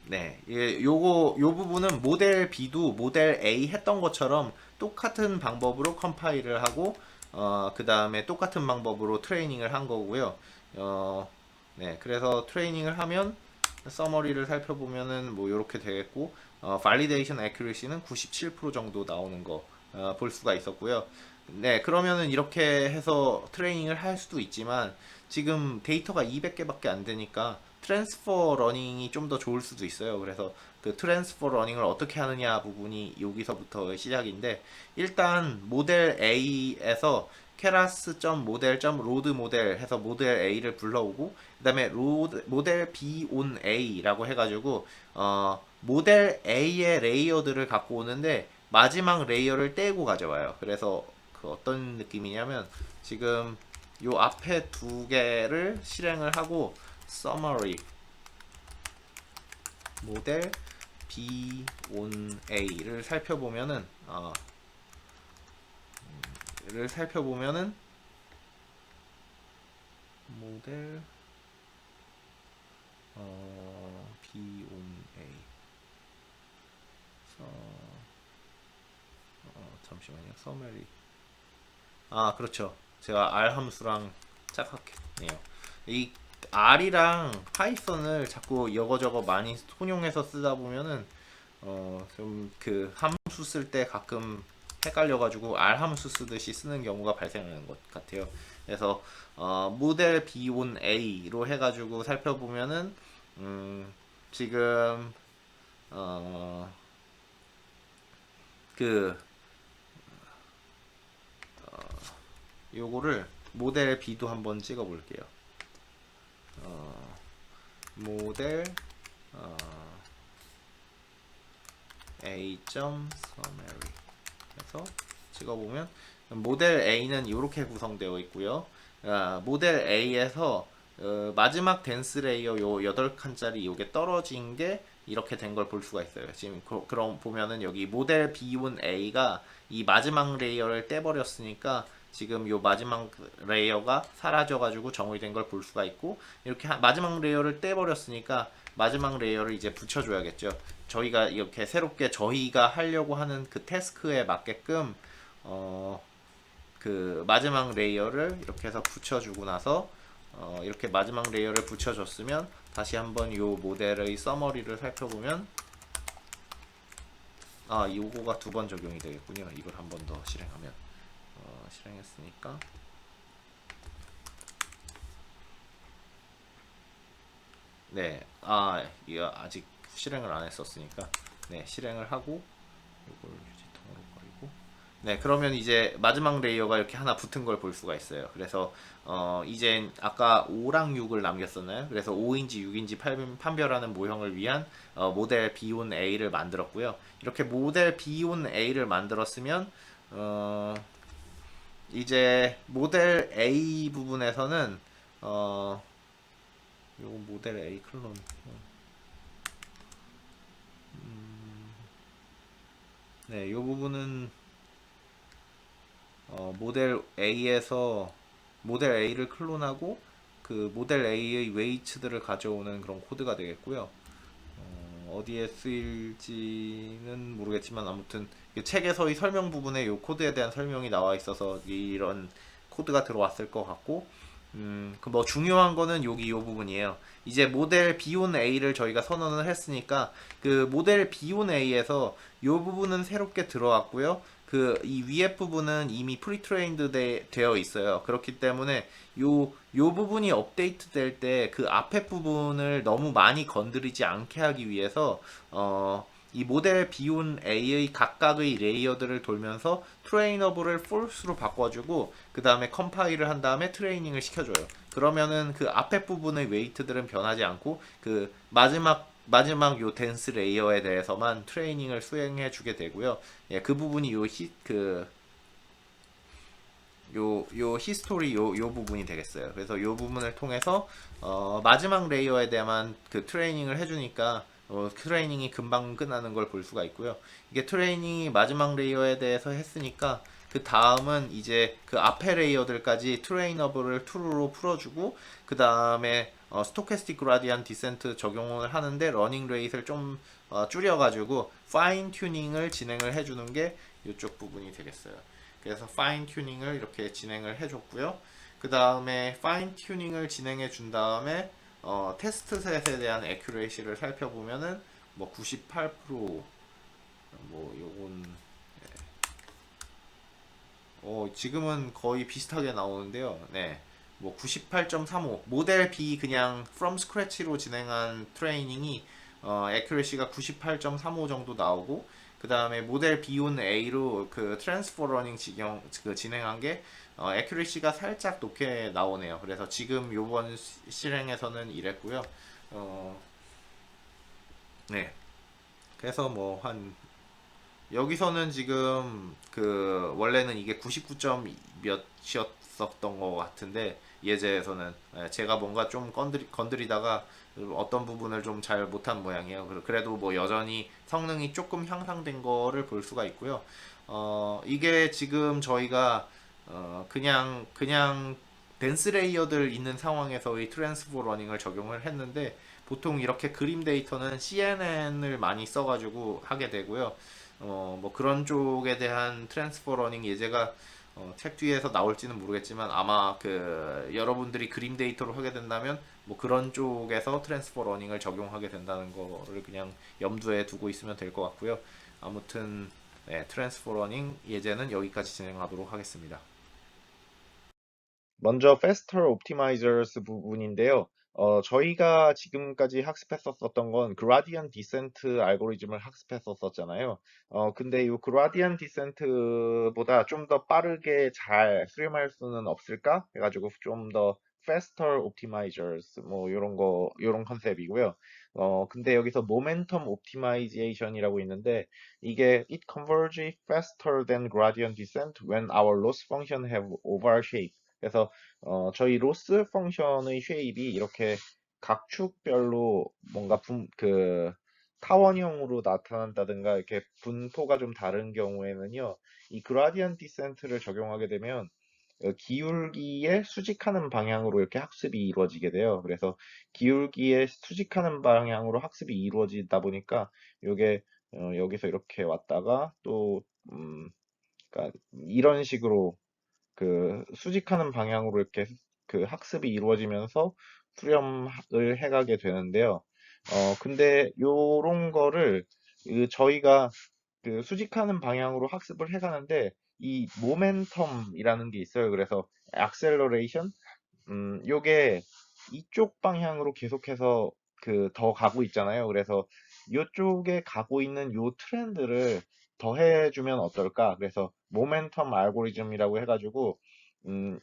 S1: 네, 요 부분은 모델 B도 모델 A 했던 것처럼 똑같은 방법으로 컴파일을 하고, 그 다음에 똑같은 방법으로 트레이닝을 한 거고요. 네, 그래서 트레이닝을 하면 서머리를 살펴보면은 뭐 이렇게 되겠고, validation accuracy는 97% 정도 나오는 거 볼 수가 있었고요. 네, 그러면은 이렇게 해서 트레이닝을 할 수도 있지만 지금 데이터가 200개밖에 안 되니까 트랜스퍼 러닝이 좀 더 좋을 수도 있어요. 그래서 그 트랜스퍼 러닝을 어떻게 하느냐 부분이 여기서부터 시작인데, 일단 모델 A에서 keras.model.load 모델 해서 모델 A를 불러오고, 그 다음에 모델 B on A라고 해가지고 모델 A의 레이어들을 갖고 오는데 마지막 레이어를 떼고 가져와요. 그래서 그 어떤 느낌이냐면, 지금 요 앞에 두 개를 실행을 하고 summary 모델 B on A를 살펴보면은 를 살펴보면은 모델 B on A 잠시만요. summary 그렇죠. 제가 R 함수랑 착각했네요. 이 R이랑 파이썬을 자꾸 여거저거 많이 통용해서 쓰다 보면은 좀 그 함수 쓸 때 가끔 헷갈려가지고 R 함수 쓰듯이 쓰는 경우가 발생하는 것 같아요. 그래서 모델 B on A로 해가지고 살펴보면은 지금 그 요거를 모델 B도 한번 찍어 볼게요. 모델 A.summary 해서 찍어보면 모델 A는 이렇게 구성되어 있고요. 모델 A에서 마지막 덴스 레이어 요 8칸짜리 요게 떨어진 게 이렇게 된 걸 볼 수가 있어요. 지금 그럼 보면은 여기 모델 B1 A가 이 마지막 레이어를 떼버렸으니까 지금 요 마지막 레이어가 사라져가지고 정의된 걸 볼 수가 있고, 이렇게 마지막 레이어를 떼버렸으니까 마지막 레이어를 이제 붙여줘야겠죠. 저희가 이렇게 새롭게 저희가 하려고 하는 그 태스크에 맞게끔 그 마지막 레이어를 이렇게 해서 붙여주고 나서 이렇게 마지막 레이어를 붙여줬으면 다시 한번 요 모델의 서머리를 살펴보면 요거가 두 번 적용이 되겠군요. 이걸 한 번 더 실행하면 실행했으니까 네, 이거 아직 실행을 안 했었으니까 네, 실행을 하고 이걸 휴지통으로 버리고 네, 그러면 이제 마지막 레이어가 이렇게 하나 붙은 걸 볼 수가 있어요. 그래서 이제 아까 5랑 6을 남겼었나요? 그래서 5인지 6인지 판별하는 모형을 위한 모델 B1 A를 만들었고요. 이렇게 모델 B1 A를 만들었으면 어, 이제 모델 A 부분에서는 어, 요 모델 A 클론 네, 요 부분은 모델 A에서 모델 A를 클론하고 그 모델 A의 웨이츠들을 가져오는 그런 코드가 되겠고요. 어디에 쓰일지는 모르겠지만 아무튼 그 책에서의 설명 부분에 이 코드에 대한 설명이 나와 있어서 이런 코드가 들어왔을 것 같고 그 뭐 중요한 거는 여기 이 부분이에요. 이제 모델 B1 A를 저희가 선언을 했으니까 그 모델 B1 A에서 이 부분은 새롭게 들어왔고요. 그 이 위에 부분은 이미 프리트레인드 되어 있어요. 그렇기 때문에 요 부분이 업데이트 될 때 그 앞에 부분을 너무 많이 건드리지 않게 하기 위해서 이 모델 비운 A의 각각의 레이어들을 돌면서 트레이너블을 false로 바꿔주고 그 다음에 컴파일을 한 다음에 트레이닝을 시켜줘요. 그러면은 그 앞에 부분의 웨이트들은 변하지 않고 그 마지막 요 댄스 레이어에 대해서만 트레이닝을 수행해 주게 되고요. 예, 그 부분이 요 히스토리 요 부분이 되겠어요. 그래서 요 부분을 통해서 마지막 레이어에 대한 그 트레이닝을 해주니까 트레이닝이 금방 끝나는 걸 볼 수가 있고요. 이게 트레이닝이 마지막 레이어에 대해서 했으니까 그 다음은 이제 그 앞에 레이어들까지 트레이너블을 툴로 풀어주고 그 다음에 스토캐스틱 그라디안 디센트 적용을 하는데 러닝 레이트를 좀 줄여가지고 파인 튜닝을 진행을 해주는 게 이쪽 부분이 되겠어요. 그래서 파인 튜닝을 이렇게 진행을 해줬고요. 그 다음에 파인 튜닝을 진행해 준 다음에 테스트 셋에 대한 애큐레이시를 살펴보면은 뭐 98%, 뭐 요건 지금은 거의 비슷하게 나오는데요. 네. 뭐 98.35 모델 B 그냥 from scratch로 진행한 트레이닝이 애큐레시가 98.35 정도 나오고 그 다음에 모델 B1 A로 그 트랜스퍼 러닝 그 진행한 게 애큐레시가 살짝 높게 나오네요. 그래서 지금 요번 실행에서는 이랬고요. 어, 네. 그래서 뭐 한 여기서는 지금 그 원래는 이게 99점 몇이었었던 것 같은데 예제에서는 제가 뭔가 좀 건드리다가 어떤 부분을 좀 잘 못한 모양이에요. 그래도 뭐 여전히 성능이 조금 향상된 거를 볼 수가 있고요. 이게 지금 저희가 그냥 댄스 레이어들 있는 상황에서의 트랜스포 러닝을 적용을 했는데 보통 이렇게 그림 데이터는 CNN을 많이 써가지고 하게 되고요. 뭐 그런 쪽에 대한 트랜스퍼 러닝 예제가 책 뒤에서 나올지는 모르겠지만 아마 그 여러분들이 그림 데이터로 하게 된다면 뭐 그런 쪽에서 트랜스퍼 러닝을 적용하게 된다는 거를 그냥 염두에 두고 있으면 될 것 같고요. 아무튼 네, 트랜스퍼 러닝 예제는 여기까지 진행하도록 하겠습니다. 먼저 Faster Optimizers 부분인데요. 저희가 지금까지 학습했었던 건 Gradient Descent 알고리즘을 학습했었잖아요. 근데 이 Gradient Descent보다 좀 더 빠르게 잘 수렴할 수는 없을까? 해가지고 좀 더 Faster Optimizers 뭐 이런 컨셉이고요. 근데 여기서 Momentum Optimization이라고 있는데 이게 It converges faster than gradient descent when our loss function have overshape. 그래서 저희 로스 펑션의 쉐입이 이렇게 각축별로 뭔가 타원형으로 나타난다든가 이렇게 분포가 좀 다른 경우에는요, 이 그라디언트 디센트를 적용하게 되면 기울기에 수직하는 방향으로 이렇게 학습이 이루어지게 돼요. 그래서 기울기에 수직하는 방향으로 학습이 이루어지다 보니까 이게 여기서 이렇게 왔다가 또 그러니까 이런 식으로 그 수직하는 방향으로 이렇게 그 학습이 이루어지면서 수렴을 해가게 되는데요. 근데 요런 거를 저희가 그 수직하는 방향으로 학습을 해가는데 이 모멘텀이라는 게 있어요. 그래서 액셀러레이션 요게 이쪽 방향으로 계속해서 그 더 가고 있잖아요. 그래서 요쪽에 가고 있는 요 트렌드를 더해주면 어떨까? 그래서 모멘텀 알고리즘이라고 해가지고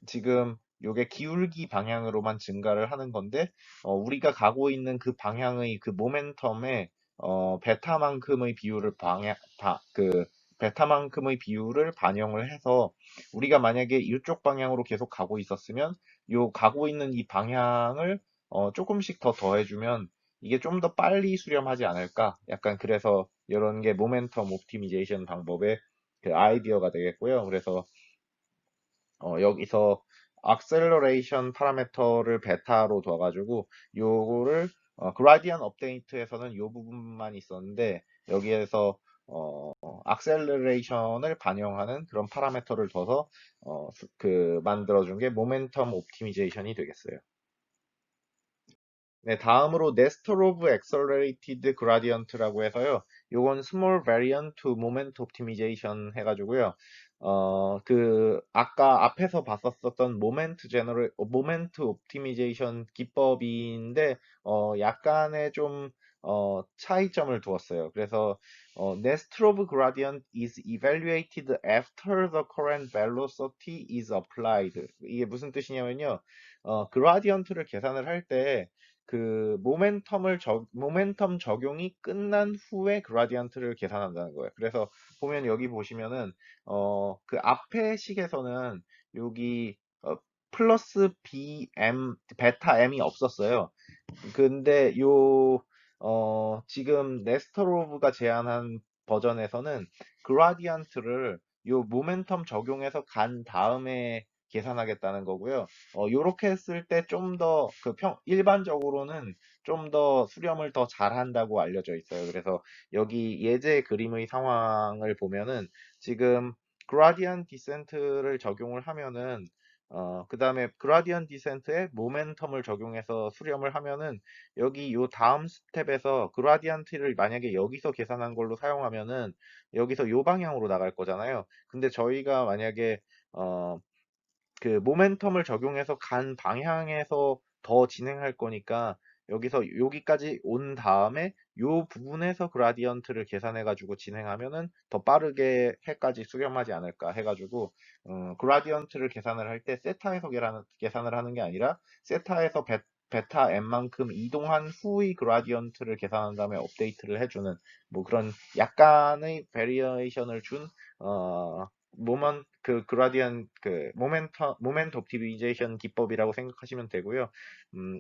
S1: 지금 요게 기울기 방향으로만 증가를 하는 건데 우리가 가고 있는 그 방향의 그 모멘텀에 베타만큼의 비율을 베타만큼의 비율을 반영을 해서 우리가 만약에 이쪽 방향으로 계속 가고 있었으면 요 가고 있는 이 방향을 조금씩 더 더해주면 이게 좀 더 빨리 수렴하지 않을까? 약간 그래서 이런 게 모멘텀 옵티미제이션 방법의 그 아이디어가 되겠고요. 그래서 여기서 악셀러레이션 파라미터를 베타로 둬가지고 요거를 그라디언 업데이트에서는 요 부분만 있었는데 여기에서 악셀러레이션을 반영하는 그런 파라미터를 둬서 만들어준 게 모멘텀 옵티미제이션이 되겠어요. 네, 다음으로 네스터로브 액셀러레이티드 그라디언트라고 해서요. 요건 스몰 베리언트 모멘트 옵티미제이션 해가지고요. 아까 앞에서 봤었던 모멘트 옵티미제이션 기법인데, 약간의 좀, 차이점을 두었어요. 그래서, 네스트로브 gradient is evaluated after the current velocity is applied. 이게 무슨 뜻이냐면요. 그라디언트를 계산을 할때 모멘텀 적용이 끝난 후에 그라디언트를 계산한다는 거예요. 그래서 보면 여기 보시면은 그 앞에 식에서는 여기 플러스 BM 베타 M이 없었어요. 근데 지금 네스터로브가 제안한 버전에서는 그라디언트를 요 모멘텀 적용해서 간 다음에 계산하겠다는 거고요. 요렇게 했을 때 좀 더 일반적으로는 좀 더 수렴을 더 잘한다고 알려져 있어요. 그래서 여기 예제 그림의 상황을 보면은 지금 그라디언 디센트를 적용을 하면은 그 다음에 그라디언 디센트에 모멘텀을 적용해서 수렴을 하면은 여기 요 다음 스텝에서 그라디언트를 만약에 여기서 계산한 걸로 사용하면은 여기서 요 방향으로 나갈 거잖아요. 근데 저희가 만약에 어, 그 모멘텀을 적용해서 간 방향에서 더 진행할 거니까 여기서 여기까지 온 다음에 요 부분에서 그라디언트를 계산해 가지고 진행하면은 더 빠르게 해까지 수렴하지 않을까 해가지고 그라디언트를 계산을 할 때 세타에서 계산을 하는 게 아니라 세타에서 베타 n만큼 이동한 후의 그라디언트를 계산한 다음에 업데이트를 해주는 뭐 그런 약간의 베리에이션을 준 모멘트 옵티미제이션 기법이라고 생각하시면 되고요.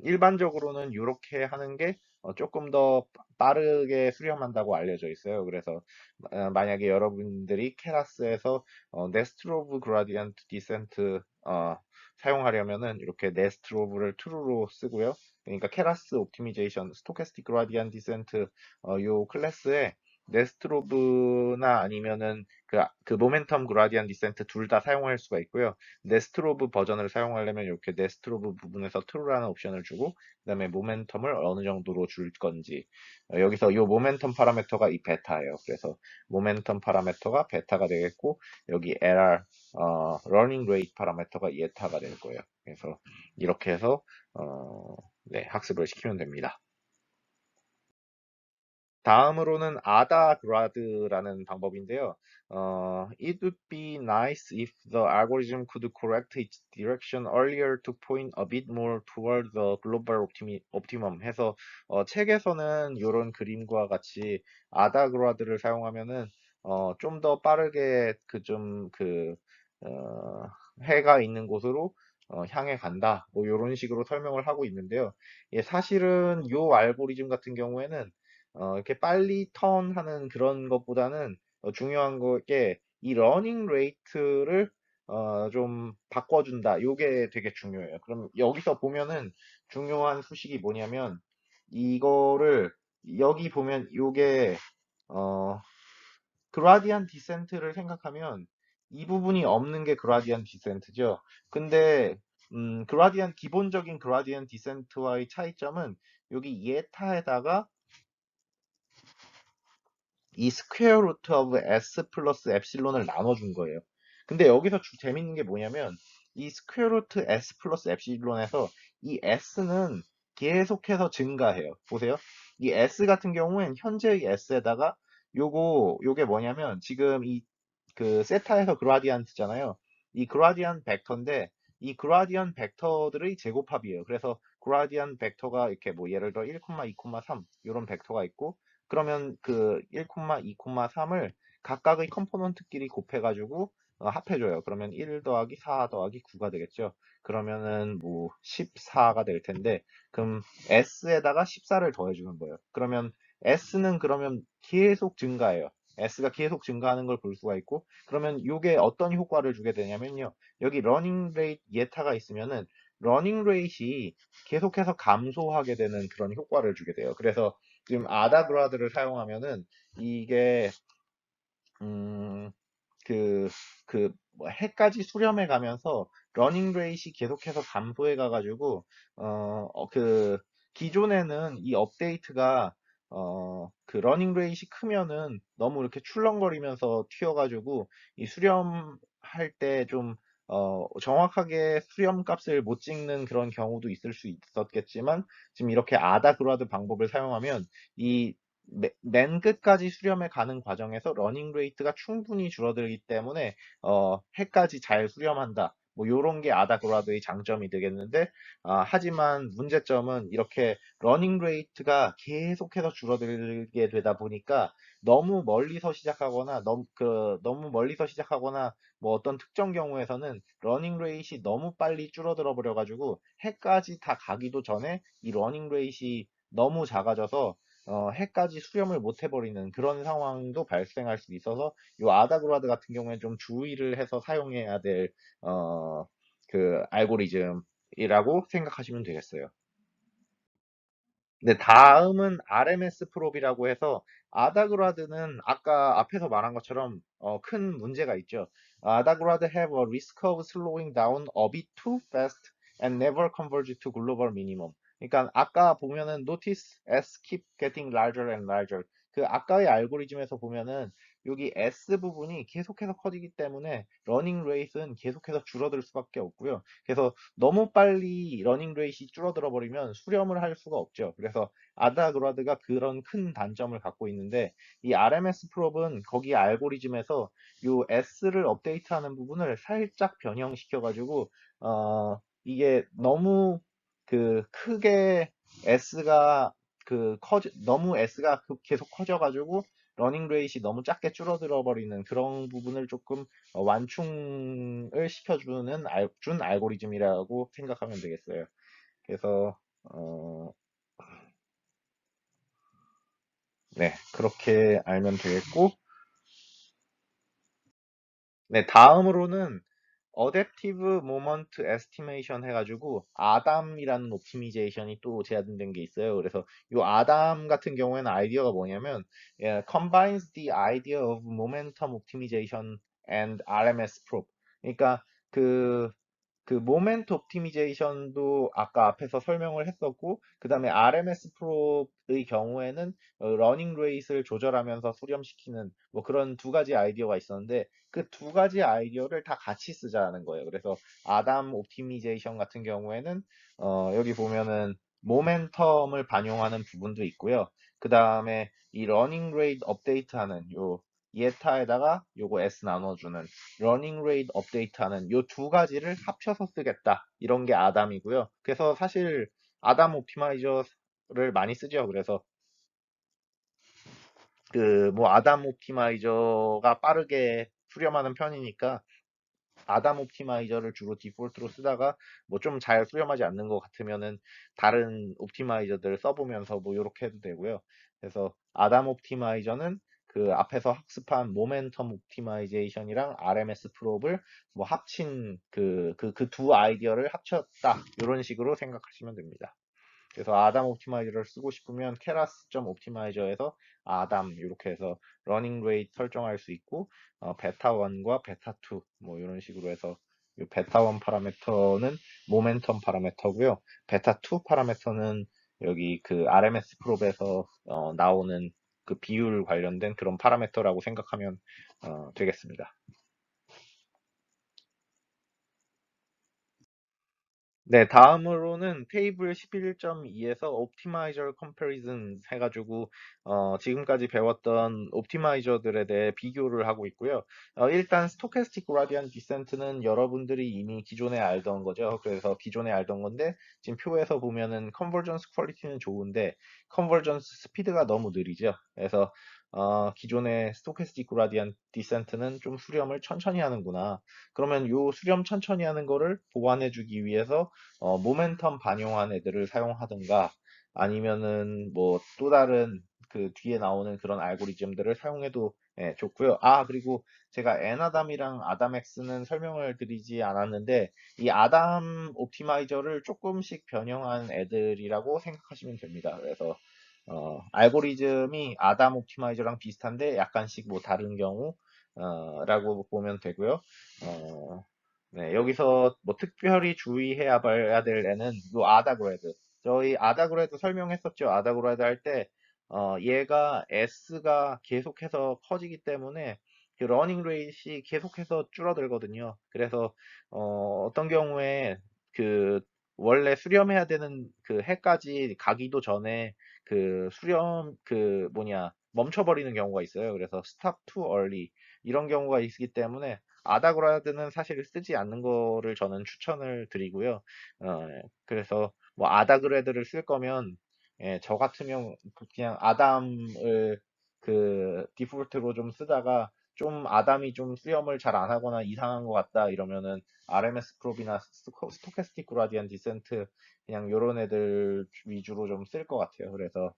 S1: 일반적으로는 이렇게 하는 게 조금 더 빠르게 수렴한다고 알려져 있어요. 그래서 만약에 여러분들이 케라스에서 네스트로브 그라디언트 디센트 사용하려면은 이렇게 네스트로브를 true로 쓰고요. 그러니까 케라스 옵티미제이션 스토캐스틱 그라디언트 디센트 요 클래스에 네스트로브나 아니면은 그 모멘텀 그라디언 디센트 둘 다 사용할 수가 있고요. 네스트로브 버전을 사용하려면 이렇게 네스트로브 부분에서 true라는 옵션을 주고 그다음에 모멘텀을 어느 정도로 줄 건지 여기서 이 모멘텀 파라미터가 이 베타예요. 그래서 모멘텀 파라미터가 베타가 되겠고 여기 LR 러닝 레이트 파라미터가 예타가 될 거예요. 그래서 이렇게 해서 네, 학습을 시키면 됩니다. 다음으로는 아다 그라드라는 방법인데요. It would be nice if the algorithm could correct its direction earlier to point a bit more toward the global optimum 해서 책에서는 이런 그림과 같이 아다 그라드를 사용하면은 좀 더 빠르게 해가 있는 곳으로 향해 간다. 뭐 이런 식으로 설명을 하고 있는데요. 예, 사실은 이 알고리즘 같은 경우에는 이렇게 빨리 턴하는 그런 것보다는 중요한 게 이 러닝 레이트를 좀 바꿔준다. 요게 되게 중요해요. 그럼 여기서 보면은 중요한 수식이 뭐냐면 이거를 여기 보면 요게 어, 그라디안 디센트를 생각하면 이 부분이 없는 게 그라디안 디센트죠. 근데 기본적인 그라디안 디센트와의 차이점은 여기 예타에다가 이 스퀘어 루트 오브 s 플러스 엡실론을 나눠준 거예요. 근데 여기서 재밌는 게 뭐냐면 이 스퀘어 루트 s 플러스 엡실론에서 이 s는 계속해서 증가해요. 보세요. 이 s 같은 경우엔 현재의 s에다가
S2: 요게 뭐냐면 지금 이 그 세타에서 그라디안트잖아요. 이 그라디안 벡터인데 이 그라디안 벡터들의 제곱합이에요. 그래서 그라디안 벡터가 이렇게 뭐 예를 들어 1, 2, 3 이런 벡터가 있고 그러면 그 1, 2, 3을 각각의 컴포넌트끼리 곱해가지고 합해줘요. 그러면 1 더하기 4 더하기 9가 되겠죠. 그러면은 뭐 14가 될 텐데 그럼 S에다가 14를 더해주는 거예요. 그러면 S는 그러면 계속 증가해요. S가 계속 증가하는 걸 볼 수가 있고 그러면 이게 어떤 효과를 주게 되냐면요. 여기 러닝 레이트 예타가 있으면은 러닝 레이트이 계속해서 감소하게 되는 그런 효과를 주게 돼요. 그래서 지금 아다그라드를 사용하면은 이게 음, 그, 뭐 해까지 수렴해 가면서 러닝 레이시 계속해서 감소해 가가지고, 기존에는 이 업데이트가, 그 러닝 레이시 크면은 너무 이렇게 출렁거리면서 튀어가지고, 이 수렴할 때 좀, 정확하게 수렴 값을 못 찍는 그런 경우도 있을 수 있었겠지만, 지금 이렇게 아다그라드 방법을 사용하면, 이 맨 끝까지 수렴해 가는 과정에서 러닝 레이트가 충분히 줄어들기 때문에 해까지 잘 수렴한다. 뭐 요런 게 아다그라드의 장점이 되겠는데 하지만 문제점은 이렇게 러닝 레이트가 계속해서 줄어들게 되다 보니까 너무 멀리서 시작하거나 뭐 어떤 특정 경우에서는 러닝 레이트이 너무 빨리 줄어들어 버려 가지고 해까지 다 가기도 전에 이 러닝 레이트이 너무 작아져서 해까지 수렴을 못 해버리는 그런 상황도 발생할 수 있어서 이 아다그라드 같은 경우에는 좀 주의를 해서 사용해야 될 그 알고리즘이라고 생각하시면 되겠어요. 네, 다음은 RMS 프롭이라고 해서 아다그라드는 아까 앞에서 말한 것처럼 큰 문제가 있죠. 아다그라드 have a risk of slowing down a bit too fast and never converge to global minimum. 그러니까 아까 보면은 notice s keep getting larger and larger. 그 아까의 알고리즘에서 보면은 여기 S 부분이 계속해서 커지기 때문에 러닝 레이스는 계속해서 줄어들 수밖에 없고요. 그래서 너무 빨리 러닝 레이시 줄어들어 버리면 수렴을 할 수가 없죠. 그래서 아다그라드가 그런 큰 단점을 갖고 있는데 이 RMS 프롭은 거기 알고리즘에서 요 S를 업데이트하는 부분을 살짝 변형시켜 가지고 이게 너무 크게 S가 너무 S가 계속 커져 가지고 러닝 레이시 너무 작게 줄어들어 버리는 그런 부분을 조금 완충을 시켜주는 준 알고리즘이라고 생각하면 되겠어요. 그래서 네, 그렇게 알면 되겠고, 네, 다음으로는 어댑티브 모먼트 에스티메이션 해가지고 아담이라는 옵티미제이션이 또 제한된 게 있어요. 그래서 이 아담 같은 경우에는 아이디어가 뭐냐면 combines the idea of momentum optimization and RMS probe. 그러니까 그 모멘트 옵티미제이션도 아까 앞에서 설명을 했었고, 그 다음에 RMS 프로의 경우에는 러닝 레이스를 조절하면서 수렴시키는 뭐 그런 두 가지 아이디어가 있었는데, 그 두 가지 아이디어를 다 같이 쓰자는 거예요. 그래서 아담 옵티미제이션 같은 경우에는 여기 보면은 모멘텀을 반영하는 부분도 있고요. 그 다음에 이 러닝 레이트 업데이트하는 요 이에타에다가 요거 S 나눠주는 러닝 레이트 업데이트하는 요 두 가지를 합쳐서 쓰겠다. 이런 게 아담이고요. 그래서 사실 아담 옵티마이저를 많이 쓰죠. 그래서 뭐 아담 옵티마이저가 빠르게 수렴하는 편이니까 아담 옵티마이저를 주로 디폴트로 쓰다가 뭐 좀 잘 수렴하지 않는 것 같으면은 다른 옵티마이저들 써보면서 뭐 이렇게 해도 되고요. 그래서 아담 옵티마이저는 그 앞에서 학습한 모멘텀 옵티마이제이션이랑 RMS 프롭을 뭐 합친 그 두 아이디어를 합쳤다. 이런 식으로 생각하시면 됩니다. 그래서 아담 옵티마이저를 쓰고 싶으면 keras.optimize에서 아담 이렇게 해서 러닝 레이트 설정할 수 있고 베타 1과 베타 2 뭐 이런 식으로 해서 이 베타 1 파라미터는 모멘텀 파라미터고요. 베타 2 파라미터는 여기 그 RMS 프롭에서 나오는 그 비율 관련된 그런 파라미터라고 생각하면 되겠습니다. 네, 다음으로는 테이블 11.2에서 옵티마이저 컴패리즌 해가지고 지금까지 배웠던 옵티마이저들에 대해 비교를 하고 있고요. 일단 스토캐스틱 그라디언트 디센트는 여러분들이 이미 기존에 알던 거죠. 그래서 기존에 알던 건데 지금 표에서 보면은 컨버전스 퀄리티는 좋은데 컨버전스 스피드가 너무 느리죠. 그래서 기존의 스토캐스틱 그라디언트 디센트는 좀 수렴을 천천히 하는구나. 그러면 요 수렴 천천히 하는 거를 보완해주기 위해서 모멘텀 반영한 애들을 사용하든가 아니면은 뭐 또 다른 그 뒤에 나오는 그런 알고리즘들을 사용해도 예, 좋고요. 아, 그리고 제가 애나담이랑 아담엑스는 설명을 드리지 않았는데 이 아담 옵티마이저를 조금씩 변형한 애들이라고 생각하시면 됩니다. 그래서 알고리즘이 아담 옵티마이저랑 비슷한데 약간씩 뭐 다른 경우 라고 보면 되고요. 어, 네, 여기서 뭐 특별히 주의해야 봐야 될 애는 요 아다그레드. 저희 아다그레드 설명했었죠. 아다그레드 할 때, 얘가 S가 계속해서 커지기 때문에 그 러닝 레이트이 계속해서 줄어들거든요. 그래서, 어떤 경우에 그 원래 수렴해야 되는 그 해까지 가기도 전에 그 수렴, 그 뭐냐, 멈춰버리는 경우가 있어요. 그래서 stop too early. 이런 경우가 있기 때문에 아다그라드는 사실 쓰지 않는 거를 저는 추천을 드리고요. 그래서 뭐 아다그레드를 쓸 거면 예, 저 같으면 그냥 아담을 그 디폴트로 좀 쓰다가 좀 아담이 좀 수염을 잘 안 하거나 이상한 것 같다 이러면은 RMS 프롭이나 스토캐스틱 그라디언 디센트 그냥 요런 애들 위주로 좀 쓸 것 같아요. 그래서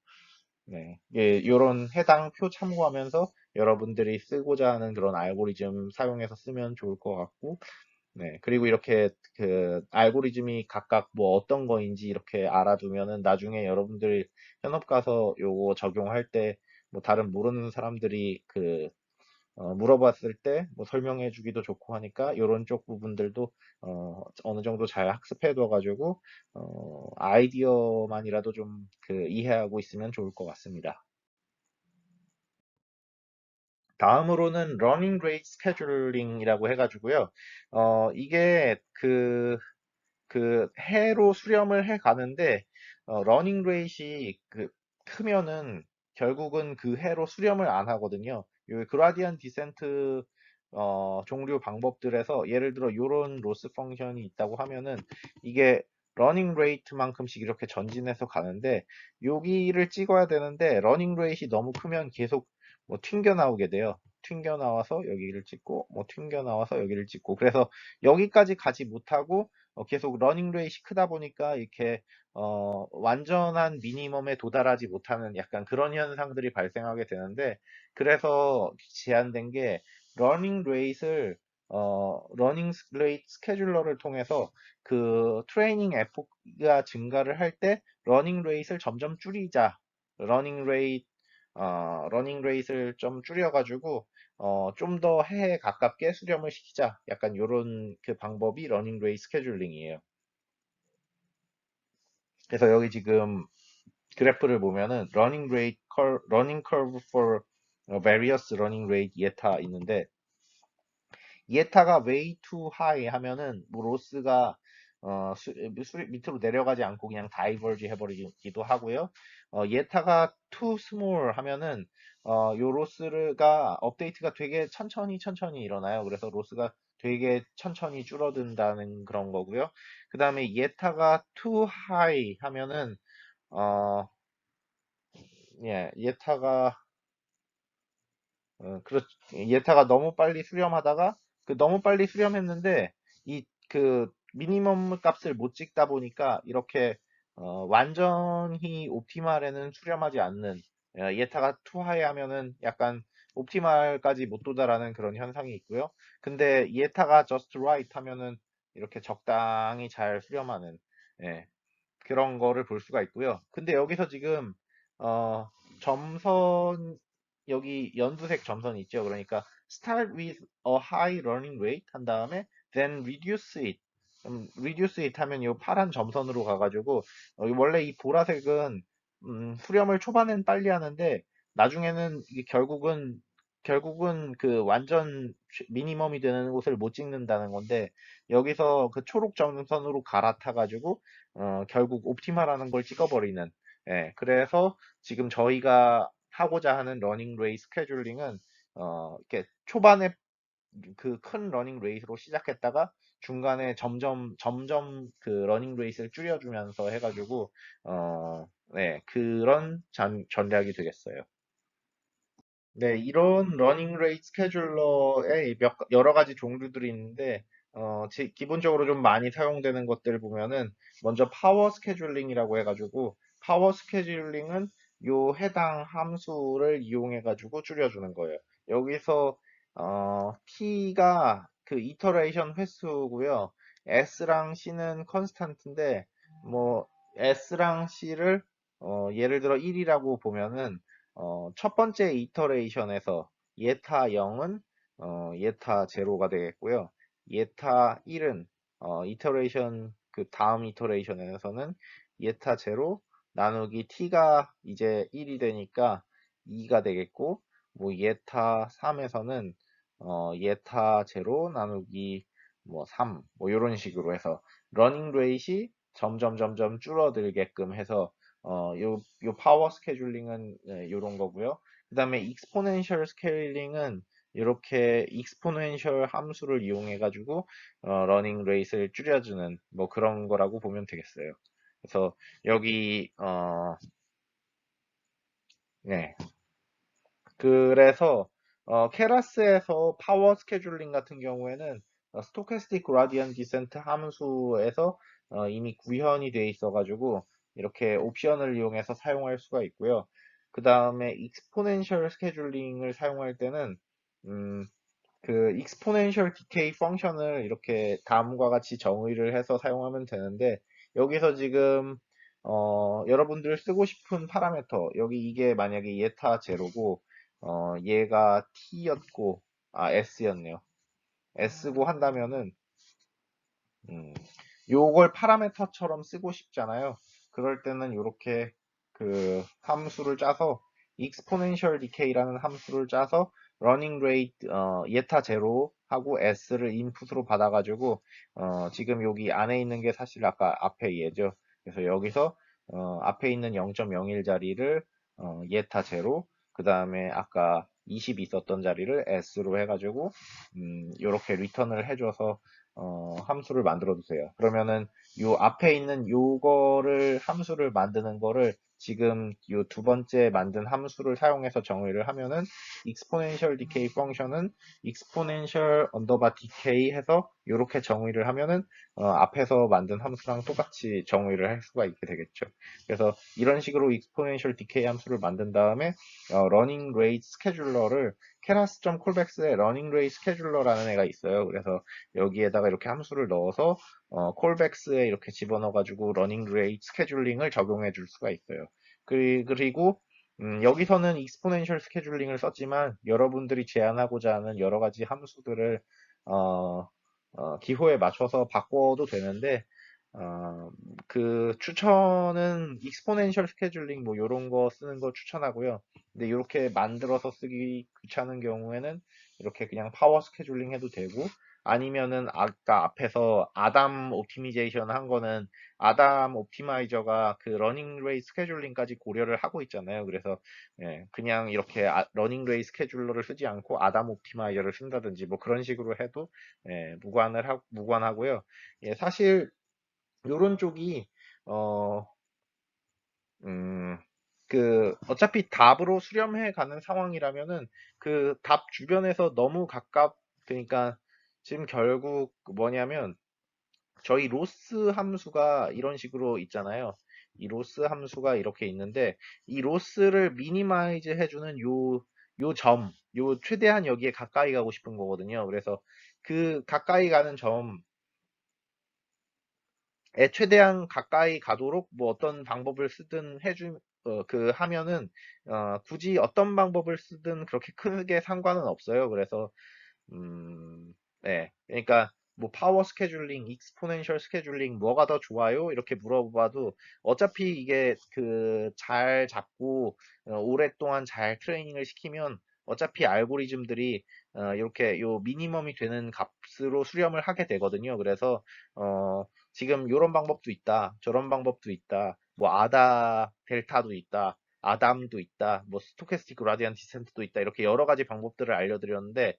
S2: 네. 예, 요런 해당 표 참고하면서 여러분들이 쓰고자 하는 그런 알고리즘 사용해서 쓰면 좋을 것 같고, 네. 그리고 이렇게 그 알고리즘이 각각 뭐 어떤 거인지 이렇게 알아두면은 나중에 여러분들이 현업 가서 요거 적용할 때 뭐 다른 모르는 사람들이 그 물어봤을 때 뭐 설명해 주기도 좋고 하니까 요런 쪽 부분들도 어느 정도 잘 학습해 둬가지고 아이디어만이라도 좀 그 이해하고 있으면 좋을 것 같습니다. 다음으로는 러닝 레이트 스케줄링이라고 해가지고요. 이게 그 해로 수렴을 해 가는데 러닝 레이시 그 크면은 결국은 그 해로 수렴을 안 하거든요. 요 그라디언 디센트 종류 방법들에서 예를 들어 요런 로스 펑션이 있다고 하면은 이게 러닝 레이트만큼씩 이렇게 전진해서 가는데 여기를 찍어야 되는데 러닝 레이트이 너무 크면 계속 뭐 튕겨 나오게 돼요. 튕겨 나와서 여기를 찍고 뭐 튕겨 나와서 여기를 찍고 그래서 여기까지 가지 못하고 계속 러닝 레이시 크다 보니까 이렇게 완전한 미니멈에 도달하지 못하는 약간 그런 현상들이 발생하게 되는데 그래서 제안된 게 러닝 레이스를 러닝 레이트 스케줄러를 통해서 그 트레이닝 에포가 증가를 할 때 러닝 레이스를 점점 줄이자. 러닝 레이트 러닝 레이스를 좀 줄여가지고 좀 더 해에 가깝게 수렴을 시키자. 약간 요런 그 방법이 러닝 레이스 스케줄링이에요. 그래서 여기 지금 그래프를 보면은 러닝 커브 for various running rate 예타 있는데 이에타가 way too high 하면은 뭐 로스가 밑으로 내려가지 않고 그냥 다이버지 해버리기도 하고요. 이에타가 too small 하면은 요 로스가 업데이트가 되게 천천히 일어나요. 그래서 로스가 되게 천천히 줄어든다는 그런 거고요. 그 다음에 이에타가 too high 하면은 어, 예, 이에타가 그렇, 예타가 너무 빨리 수렴하다가, 그 너무 빨리 수렴했는데, 그 미니멈 값을 못 찍다 보니까, 이렇게, 완전히 옵티말에는 수렴하지 않는, 예타가 투하이 하면은 약간 옵티말까지 못 도달하는 그런 현상이 있고요. 근데 예타가 just right 하면은 이렇게 적당히 잘 수렴하는, 예, 그런 거를 볼 수가 있고요. 근데 여기서 지금 어, 점선 여기 연두색 점선이 있죠. 그러니까 start with a high running rate 한 다음에 then reduce it. reduce it 하면 이 파란 점선으로 가가지고 원래 이 보라색은 수렴을 초반엔 빨리 하는데 나중에는 이게 결국은 결국은 그 완전 미니멈이 되는 곳을 못 찍는다는 건데 여기서 그 초록 점선으로 갈아타가지고 결국 옵티마라는 걸 찍어버리는 예, 그래서 지금 저희가 하고자 하는 러닝 레이 스케줄링은 이렇게 초반에 그 큰 러닝 레이스로 시작했다가 중간에 점점 그 러닝 레이스를 줄여주면서 해가지고 네, 그런 전략이 되겠어요. 네, 이런 러닝 레이스 스케줄러에 여러 가지 종류들이 있는데, 기본적으로 좀 많이 사용되는 것들 보면은, 먼저 파워 스케줄링이라고 해가지고, 파워 스케줄링은 요 해당 함수를 이용해가지고 줄여주는 거예요. 여기서, t가 그 이터레이션 횟수고요. s랑 c는 컨스탄트인데, 뭐, s랑 c를, 예를 들어 1이라고 보면은, 첫 번째 이터레이션에서 예타 0은 예타 0가 되겠고요. 예타 1은 이터레이션 그 다음 이터레이션에서는 예타 0 나누기 t가 이제 1이 되니까 2가 되겠고 뭐 예타 3에서는 예타 0 나누기 뭐 3, 뭐 이런 식으로 해서 러닝 레이시 점점 줄어들게끔 해서 요 파워 스케줄링은 요런 거고요. 그 다음에 익스포넨셜 스케일링은 이렇게 익스포넨셜 함수를 이용해 가지고 러닝 레이스를 줄여주는 뭐 그런 거라고 보면 되겠어요. 그래서 여기 네. 그래서 케라스에서 파워 스케줄링 같은 경우에는 스토캐스틱 그라디언 디센트 함수에서 이미 구현이 돼 있어 가지고 이렇게 옵션을 이용해서 사용할 수가 있고요. 그 다음에 익스포넨셜 스케줄링을 사용할 때는 음, 그 익스포넨셜 디케이 펑션을 이렇게 다음과 같이 정의를 해서 사용하면 되는데 여기서 지금 여러분들 쓰고 싶은 파라미터 여기 이게 만약에 예타 제로고 얘가 t였고 s였네요. s고 한다면은 음, 요걸 파라미터처럼 쓰고 싶잖아요. 그럴 때는 이렇게 그 함수를 짜서 exponential decay라는 함수를 짜서 running rate 예타 제로 하고 s를 인풋으로 받아가지고 지금 여기 안에 있는 게 사실 아까 앞에 얘죠. 그래서 여기서 앞에 있는 0.01 자리를 예타 제로 그 다음에 아까 20 있었던 자리를 s로 해가지고 이렇게 리턴을 해줘서 함수를 만들어 두세요. 그러면은 요 앞에 있는 요거를 함수를 만드는 거를 지금 요 두 번째 만든 함수를 사용해서 정의를 하면은 exponential decay 펑션은 exponential underbar decay 해서 요렇게 정의를 하면은 앞에서 만든 함수랑 똑같이 정의를 할 수가 있게 되겠죠. 그래서 이런 식으로 exponential decay 함수를 만든 다음에 running rate scheduler를 keras.callbacks에 running rate scheduler라는 애가 있어요. 그래서 여기에다가 이렇게 함수를 넣어서 콜백스에 이렇게 집어넣어가지고 러닝 레이트 스케줄링을 적용해 줄 수가 있어요. 그리고 여기서는 익스포넨셜 스케줄링을 썼지만 여러분들이 제안하고자 하는 여러 가지 함수들을 기호에 맞춰서 바꿔도 되는데 어, 그 추천은 익스포넨셜 스케줄링 뭐 이런 거 쓰는 거 추천하고요. 근데 이렇게 만들어서 쓰기 귀찮은 경우에는 이렇게 그냥 파워 스케줄링 해도 되고 아니면은 아까 앞에서 아담 옵티미제이션 한 거는 아담 옵티마이저가 그 러닝 레이 스케줄링까지 고려를 하고 있잖아요. 그래서 예, 그냥 이렇게 러닝 레이 스케줄러를 쓰지 않고 아담 옵티마이저를 쓴다든지 뭐 그런 식으로 해도 예, 무관하고요. 예, 사실 요런 쪽이 어 음, 어차피 답으로 수렴해 가는 상황이라면은 그 답 주변에서 너무 그러니까 지금 결국 뭐냐면 저희 로스 함수가 이런 식으로 있잖아요. 이 로스 함수가 이렇게 있는데 이 로스를 미니마이즈 해주는 요 최대한 여기에 가까이 가고 싶은 거거든요. 그래서 그 가까이 가는 점에 최대한 가까이 가도록 뭐 어떤 방법을 쓰든 하면은 굳이 어떤 방법을 쓰든 그렇게 크게 상관은 없어요. 그래서 네. 그러니까 뭐 파워 스케줄링, 익스포넨셜 스케줄링 뭐가 더 좋아요? 이렇게 물어봐도 어차피 이게 잘 잡고 오랫동안 잘 트레이닝을 시키면 어차피 알고리즘들이 이렇게 요 미니멈이 되는 값으로 수렴을 하게 되거든요. 그래서 지금 요런 방법도 있다, 저런 방법도 있다, 뭐 아다 델타도 있다, 아담도 있다, 뭐 스토캐스틱 그라디언트 디센트도 있다, 이렇게 여러 가지 방법들을 알려드렸는데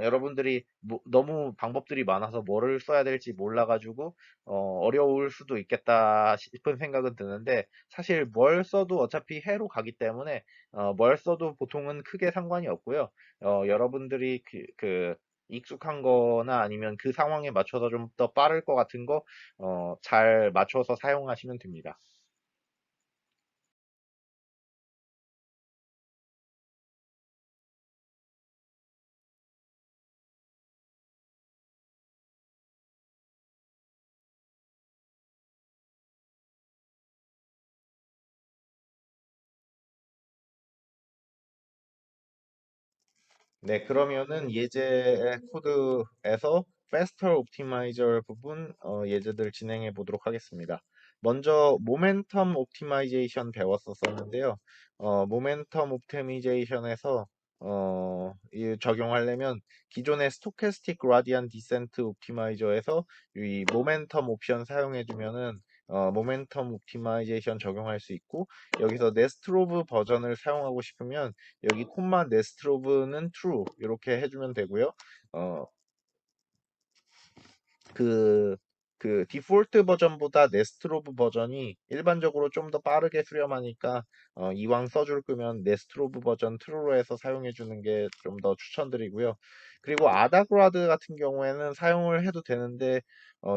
S2: 여러분들이 너무 방법들이 많아서 뭐를 써야 될지 몰라가지고 어려울 수도 있겠다 싶은 생각은 드는데, 사실 뭘 써도 어차피 해로 가기 때문에 뭘 써도 보통은 크게 상관이 없고요. 여러분들이 익숙한 거나 아니면 그 상황에 맞춰서 좀 더 빠를 것 같은 거, 잘 맞춰서 사용하시면 됩니다. 네, 그러면은 예제 코드에서 faster optimizer 부분 예제들 진행해 보도록 하겠습니다. 먼저 모멘텀 옵티마이제이션 배웠었는데요. 모멘텀 옵티마이제이션에서 적용하려면 기존의 스토캐스틱 그라디언트 디센트 옵티마이저에서 이 모멘텀 옵션 사용해 주면은 모멘텀 옵티마이제이션 적용할 수 있고, 여기서 네스트로브 버전을 사용하고 싶으면 여기 콤마 네스트로브는 true 이렇게 해주면 되고요. 어, 그, 그 디폴트 버전보다 네스트로브 버전이 일반적으로 좀 더 빠르게 수렴하니까 이왕 써줄 거면 네스트로브 버전 트루로 해서 사용해 주는 게 좀 더 추천드리고요. 그리고 아다그라드 같은 경우에는 사용을 해도 되는데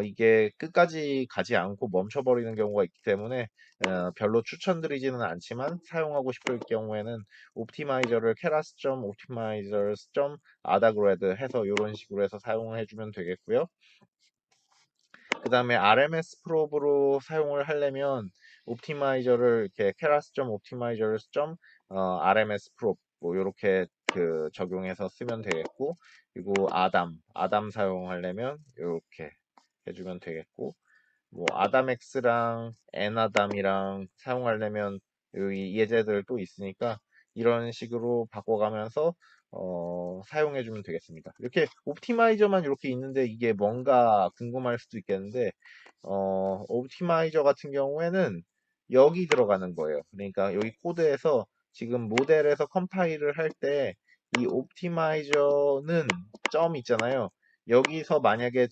S2: 이게 끝까지 가지 않고 멈춰버리는 경우가 있기 때문에 별로 추천드리지는 않지만, 사용하고 싶을 경우에는 옵티마이저를 keras.optimizers.adagrad 해서 이런 식으로 해서 사용을 해주면 되겠고요. 그 다음에 RMS 프로브로 사용을 하려면 옵티마이저를 이렇게 keras.optimizers.rms 프로브 뭐 이렇게 적용해서 쓰면 되겠고, 그리고 아담 사용하려면 이렇게 해주면 되겠고, 뭐 아담엑스랑 엔아담이랑 사용하려면 여기 예제들 또 있으니까 이런 식으로 바꿔가면서 사용해주면 되겠습니다. 이렇게 옵티마이저만 이렇게 있는데 이게 뭔가 궁금할 수도 있겠는데, 옵티마이저 같은 경우에는 여기 들어가는 거예요. 그러니까 여기 코드에서 지금 모델에서 컴파일을 할 때 이 옵티마이저는 점 있잖아요. 여기서 만약에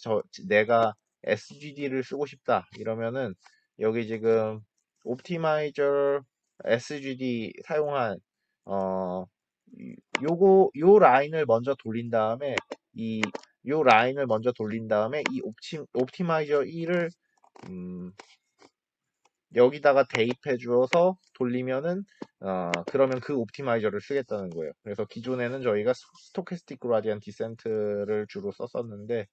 S2: 내가 SGD를 쓰고 싶다 이러면은 여기 지금 옵티마이저 SGD 사용한 어 요 라인을 먼저 돌린 다음에 이 요 라인을 먼저 돌린 다음에 이 옵티마이저 1을 여기다가 대입해 주어서 돌리면은 그러면 그 옵티마이저를 쓰겠다는 거예요. 그래서 기존에는 저희가 스토캐스틱 그라디언트 디센트를 주로 썼었는데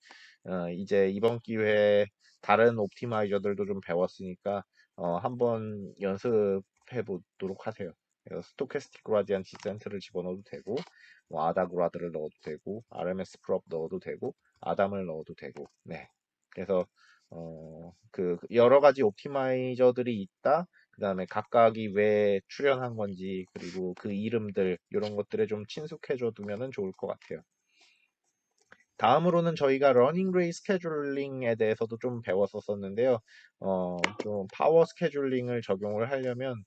S2: 이제 이번 기회에 다른 옵티마이저들도 좀 배웠으니까 한번 연습해 보도록 하세요. 그래서 스토캐스틱 그라디언트 디센트를 집어넣어도 되고, 뭐 아다그라드를 넣어도 되고, RMS 프롭 넣어도 되고, 아담을 넣어도 되고, 네. 그래서 여러 가지 옵티마이저들이 있다. 그 다음에 각각이 왜 출연한 건지, 그리고 그 이름들, 이런 것들에 좀 친숙해져 두면은 좋을 것 같아요. 다음으로는 저희가 러닝 레이 스케줄링에 대해서도 좀 배웠었는데요. 좀 파워 스케줄링을 적용을 하려면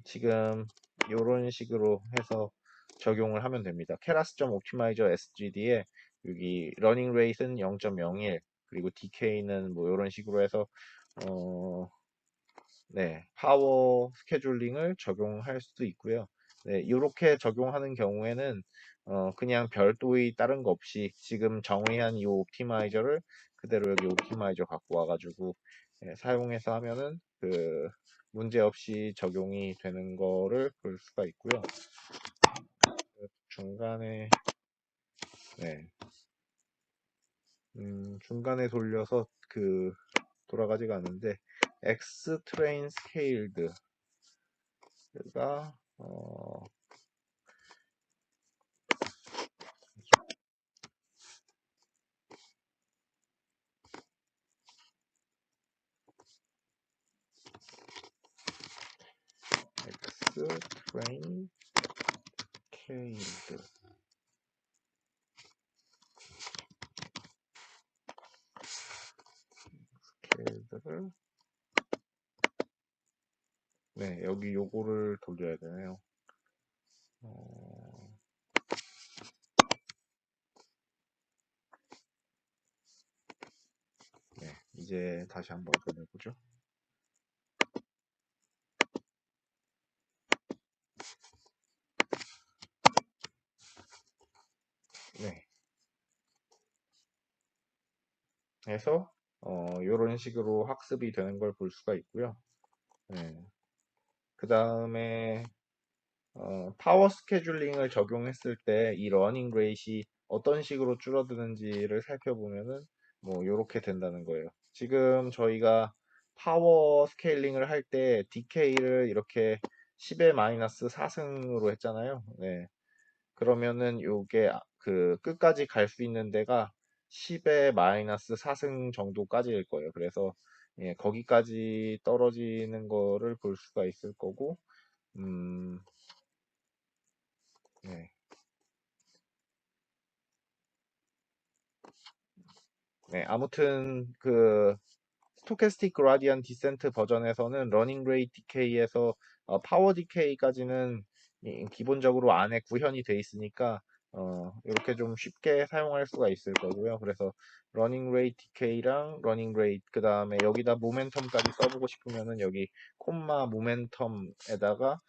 S2: 지금 이런 식으로 해서 적용을 하면 됩니다. keras.optimizer sgd에 여기 러닝 레이트는 0.01, 그리고 DK는 뭐 이런 식으로 해서 어, 네, 파워 스케줄링을 적용할 수도 있고요. 네, 이렇게 적용하는 경우에는 그냥 별도의 다른 거 없이 지금 정의한 이 옵티마이저를 그대로 여기 옵티마이저 갖고 와가지고 사용해서 하면은 문제 없이 적용이 되는 거를 볼 수가 있고요. 중간에 네, 중간에 돌려서 돌아가지가 않는데 X 트레인 스케일드가 X 트레인 스케일드. 스케일드를, 네, 여기 요거를 돌려야 되네요. 어, 네, 이제 다시 한번 보내보죠. 네, 해서 이런 식으로 학습이 되는 걸 볼 수가 있고요. 네, 그 다음에 파워 스케줄링을 적용했을 때 이 러닝 레이트이 어떤 식으로 줄어드는지를 살펴보면은 뭐 이렇게 된다는 거예요. 지금 저희가 파워 스케일링을 할 때 DK를 이렇게 10의 마이너스 4승으로 했잖아요. 네. 그러면은 요게 그 끝까지 갈 수 있는 데가 10의 마이너스 4승 정도까지일 거예요. 그래서 예, 거기까지 떨어지는 거를 볼 수가 있을 거고, 음, 네. 네, 아무튼 그 스토캐스틱 그라디언 디센트 버전에서는 러닝 레이트 디케이에서 파워 디케이까지는 기본적으로 안에 구현이 돼 있으니까 이렇게 좀 쉽게 사용할 수가 있을 거고요. 그래서 러닝 레이트 디케이랑 러닝 레이트 그 다음에 여기다 모멘텀까지 써보고 싶으면은 여기 콤마 모멘텀에다가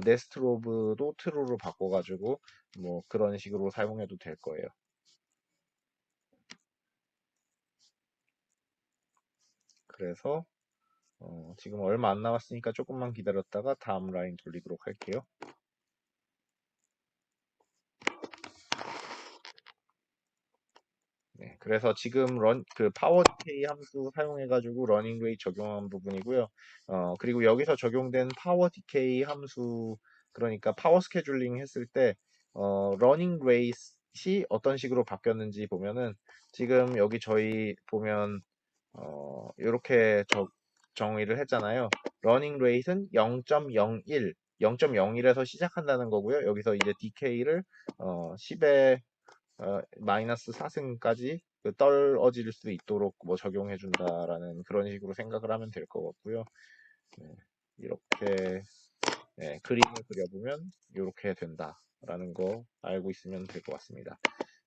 S2: 네스트로브도 트루로 바꿔가지고 뭐 그런 식으로 사용해도 될 거예요. 그래서 지금 얼마 안 남았으니까 조금만 기다렸다가 다음 라인 돌리도록 할게요. 네, 그래서 지금 그 파워 디케이 함수 사용해가지고 러닝 레이트 적용한 부분이고요. 그리고 여기서 적용된 파워 디케이 함수, 그러니까 파워 스케줄링 했을 때, 러닝 레이트이 어떤 식으로 바뀌었는지 보면은, 지금 여기 저희 보면, 이렇게 정의를 했잖아요. 러닝 레이트는 0.01, 0.01에서 시작한다는 거고요. 여기서 이제 DK를 10의 마이너스 4승까지 떨어질 수 있도록 뭐 적용해 준다라는 그런 식으로 생각을 하면 될 것 같고요. 네, 이렇게 그림을 그려보면 이렇게 된다라는 거 알고 있으면 될 것 같습니다.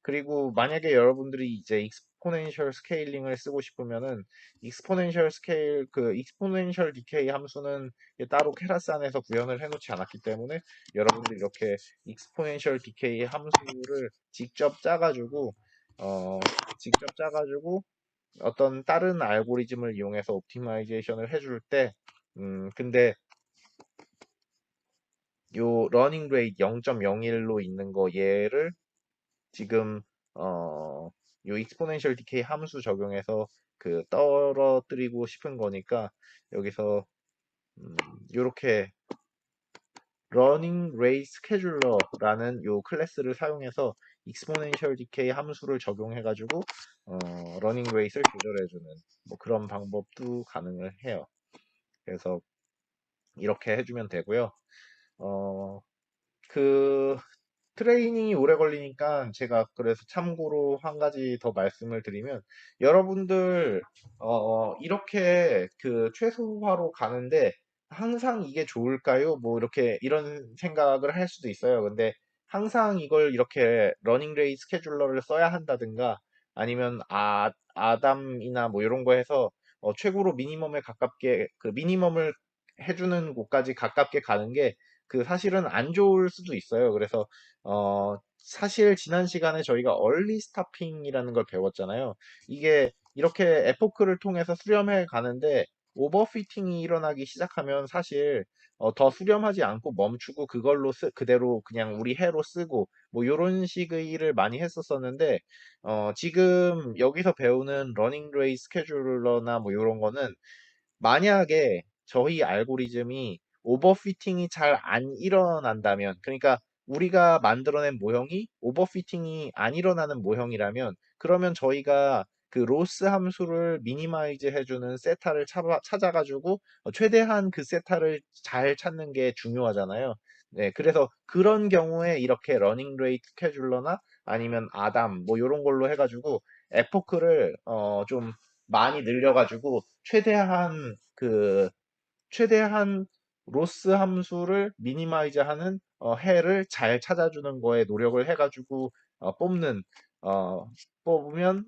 S2: 그리고 만약에 여러분들이 이제 익스포넨셜 스케일링을 쓰고 싶으면은 익스포넨셜 스케일 그 익스포넨셜 디케이 함수는 따로 케라스 안에서 구현을 해놓지 않았기 때문에 여러분들이 이렇게 익스포넨셜 디케이 함수를 어 직접 짜가지고 어떤 다른 알고리즘을 이용해서 옵티마이제이션을 해줄 때 근데 요 러닝 레이트 0.01로 있는 거 얘를 지금 요 익스포넨셜 디케이 함수 적용해서 그 떨어뜨리고 싶은 거니까 여기서 요렇게 러닝 레이트 스케줄러라는 요 클래스를 사용해서 익스포넨셜 디케이 함수를 적용해 가지고 러닝 레이트를 조절해 주는 뭐 그런 방법도 가능을 해요. 그래서 이렇게 해주면 되고요. 그 트레이닝이 오래 걸리니까 제가 그래서 참고로 한 가지 더 말씀을 드리면 여러분들 이렇게 그 최소화로 가는데 항상 이게 좋을까요? 뭐 이렇게 이런 생각을 할 수도 있어요. 근데 항상 이걸 이렇게 러닝 레이 스케줄러를 써야 한다든가 아니면 아담이나 뭐 이런 거 해서 최고로 미니멈에 가깝게 그 미니멈을 해주는 곳까지 가깝게 가는 게 그 사실은 안 좋을 수도 있어요. 그래서 사실 지난 시간에 저희가 얼리 스타핑이라는 걸 배웠잖아요. 이게 이렇게 에포크를 통해서 수렴해 가는데 오버피팅이 일어나기 시작하면 사실 더 수렴하지 않고 멈추고 그걸로 그대로 그냥 우리 해로 쓰고 뭐 이런 식의 일을 많이 했었었는데 지금 여기서 배우는 러닝 레이 스케줄러나 뭐 이런 거는 만약에 저희 알고리즘이 오버피팅이 잘 안 일어난다면, 그러니까 우리가 만들어낸 모형이 오버피팅이 안 일어나는 모형이라면, 그러면 저희가 그 로스 함수를 미니마이즈 해주는 세타를 찾아가지고 최대한 그 세타를 잘 찾는 게 중요하잖아요. 네, 그래서 그런 경우에 이렇게 러닝 레이트 스케줄러나 아니면 아담 뭐 이런 걸로 해가지고 에포크를 좀 많이 늘려가지고 최대한 로스 함수를 미니마이즈하는 해를 잘 찾아주는 거에 노력을 해가지고 뽑는 어, 뽑으면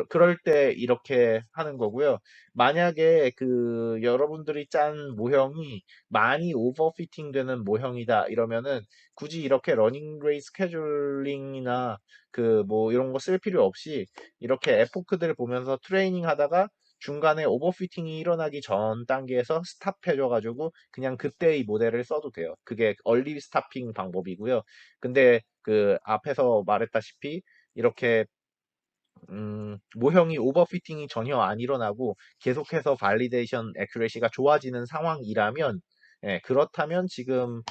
S2: 그럴 때 이렇게 하는 거고요. 만약에 그 여러분들이 짠 모형이 많이 오버피팅 되는 모형이다 이러면은 굳이 이렇게 러닝 레이스 스케줄링이나 그 뭐 이런 거 쓸 필요 없이 이렇게 에포크들 보면서 트레이닝 하다가 중간에 오버피팅이 일어나기 전 단계에서 스탑해줘가지고 그냥 그때의 모델을 써도 돼요. 그게 얼리 스타핑 방법이고요. 근데 그 앞에서 말했다시피 이렇게 모형이 오버피팅이 전혀 안 일어나고 계속해서 발리데이션 애큐레시가 좋아지는 상황이라면 그렇다면 지금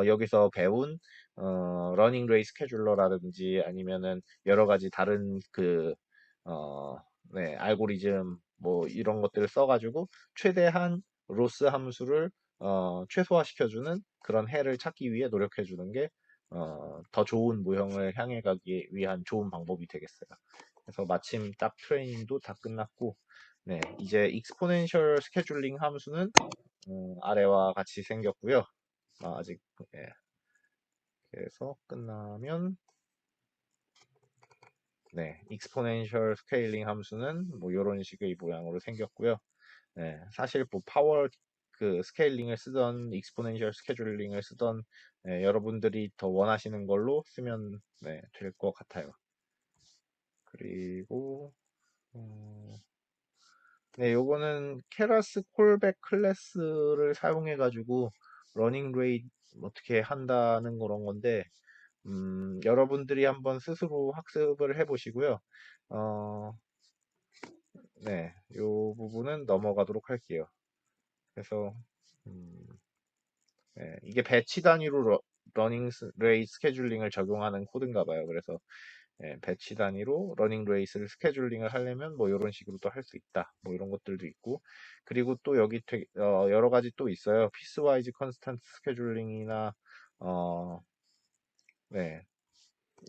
S2: 여기서 배운 러닝 레이 스케줄러라든지 아니면은 여러 가지 다른 어, 알고리즘 뭐 이런 것들을 써가지고 최대한 로스 함수를 최소화시켜주는 그런 해를 찾기 위해 노력해주는 게 더 좋은 모형을 향해 가기 위한 좋은 방법이 되겠어요. 그래서 마침 딱 트레이닝도 다 끝났고, 네, 이제 익스포넨셜 스케줄링 함수는 아래와 같이 생겼고요. 아직 예, 그래서 끝나면 네, 익스포넨셜 스케일링 함수는 뭐 이런 식의 모양으로 생겼고요. 네, 사실 뭐 파워 그 스케일링을 쓰던 익스포넨셜 스케줄링을 쓰던 여러분들이 더 원하시는 걸로 쓰면 될 것 같아요. 그리고 네, 요거는 케라스 콜백 클래스를 사용해 가지고 러닝 레이트 어떻게 한다는 그런 건데 여러분들이 한번 스스로 학습을 해 보시고요. 어, 네, 요 부분은 넘어가도록 할게요. 그래서 음, 네, 이게 배치 단위로 러닝 레이스 스케줄링을 적용하는 코드인가 봐요. 그래서 배치 단위로 러닝 레이스를 스케줄링을 하려면 뭐 이런 식으로도 할 수 있다. 뭐 이런 것들도 있고 그리고 또 여기 여러 가지 또 있어요. 피스와이즈 컨스턴트 스케줄링이나 어, 네,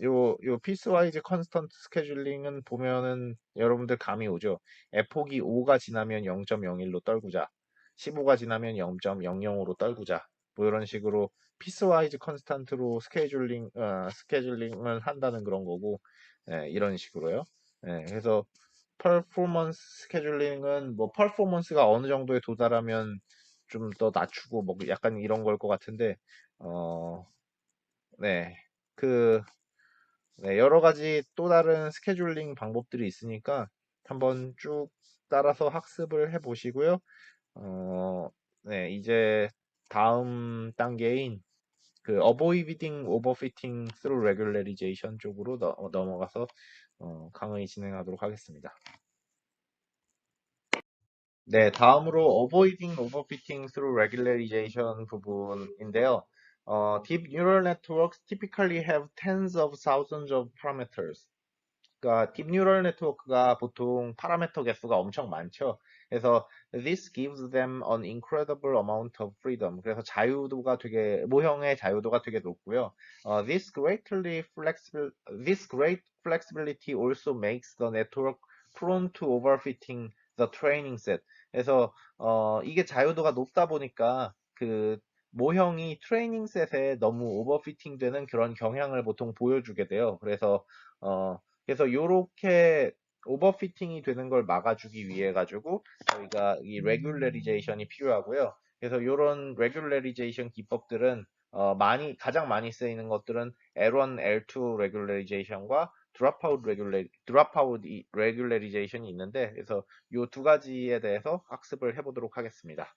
S2: 요 피스와이즈 컨스턴트 스케줄링은 보면은 여러분들 감이 오죠. 에폭이 5가 지나면 0.01로 떨구자. 15가 지나면 0.005로 떨구자. 뭐 이런 식으로 피스와이즈 컨스턴트로 스케줄링을 한다는 그런 거고, 이런 식으로요. 그래서 퍼포먼스 스케줄링은 뭐 퍼포먼스가 어느 정도에 도달하면 좀 더 낮추고 뭐 약간 이런 걸 것 같은데, 어, 네. 그 여러 가지 또 다른 스케줄링 방법들이 있으니까 한번 쭉 따라서 학습을 해 보시고요. 이제 다음 단계인 그 avoiding overfitting through regularization 쪽으로 넘어가서 강의 진행하도록 하겠습니다. 네, 다음으로 avoiding overfitting through regularization 부분인데요. Deep neural networks typically have tens of thousands of parameters. 그러니까 딥 뉴럴 네트워크가 보통 파라미터 개수가 엄청 많죠. 그래서 this gives them an incredible amount of freedom. 그래서 모형의 자유도가 되게 높고요. This great flexibility also makes the network prone to overfitting the training set. 그래서 이게 자유도가 높다 보니까 그 모형이 트레이닝 셋에 너무 오버피팅 되는 그런 경향을 보통 보여주게 돼요. 그래서 요렇게 오버피팅이 되는 걸 막아주기 위해 가지고 저희가 이 레귤러리제이션이 필요하고요. 그래서 요런 레귤러리제이션 기법들은 가장 많이 쓰이는 것들은 L1, L2 레귤러리제이션과 드롭아웃 레귤러리제이션이 있는데 그래서 요 두 가지에 대해서 학습을 해보도록 하겠습니다.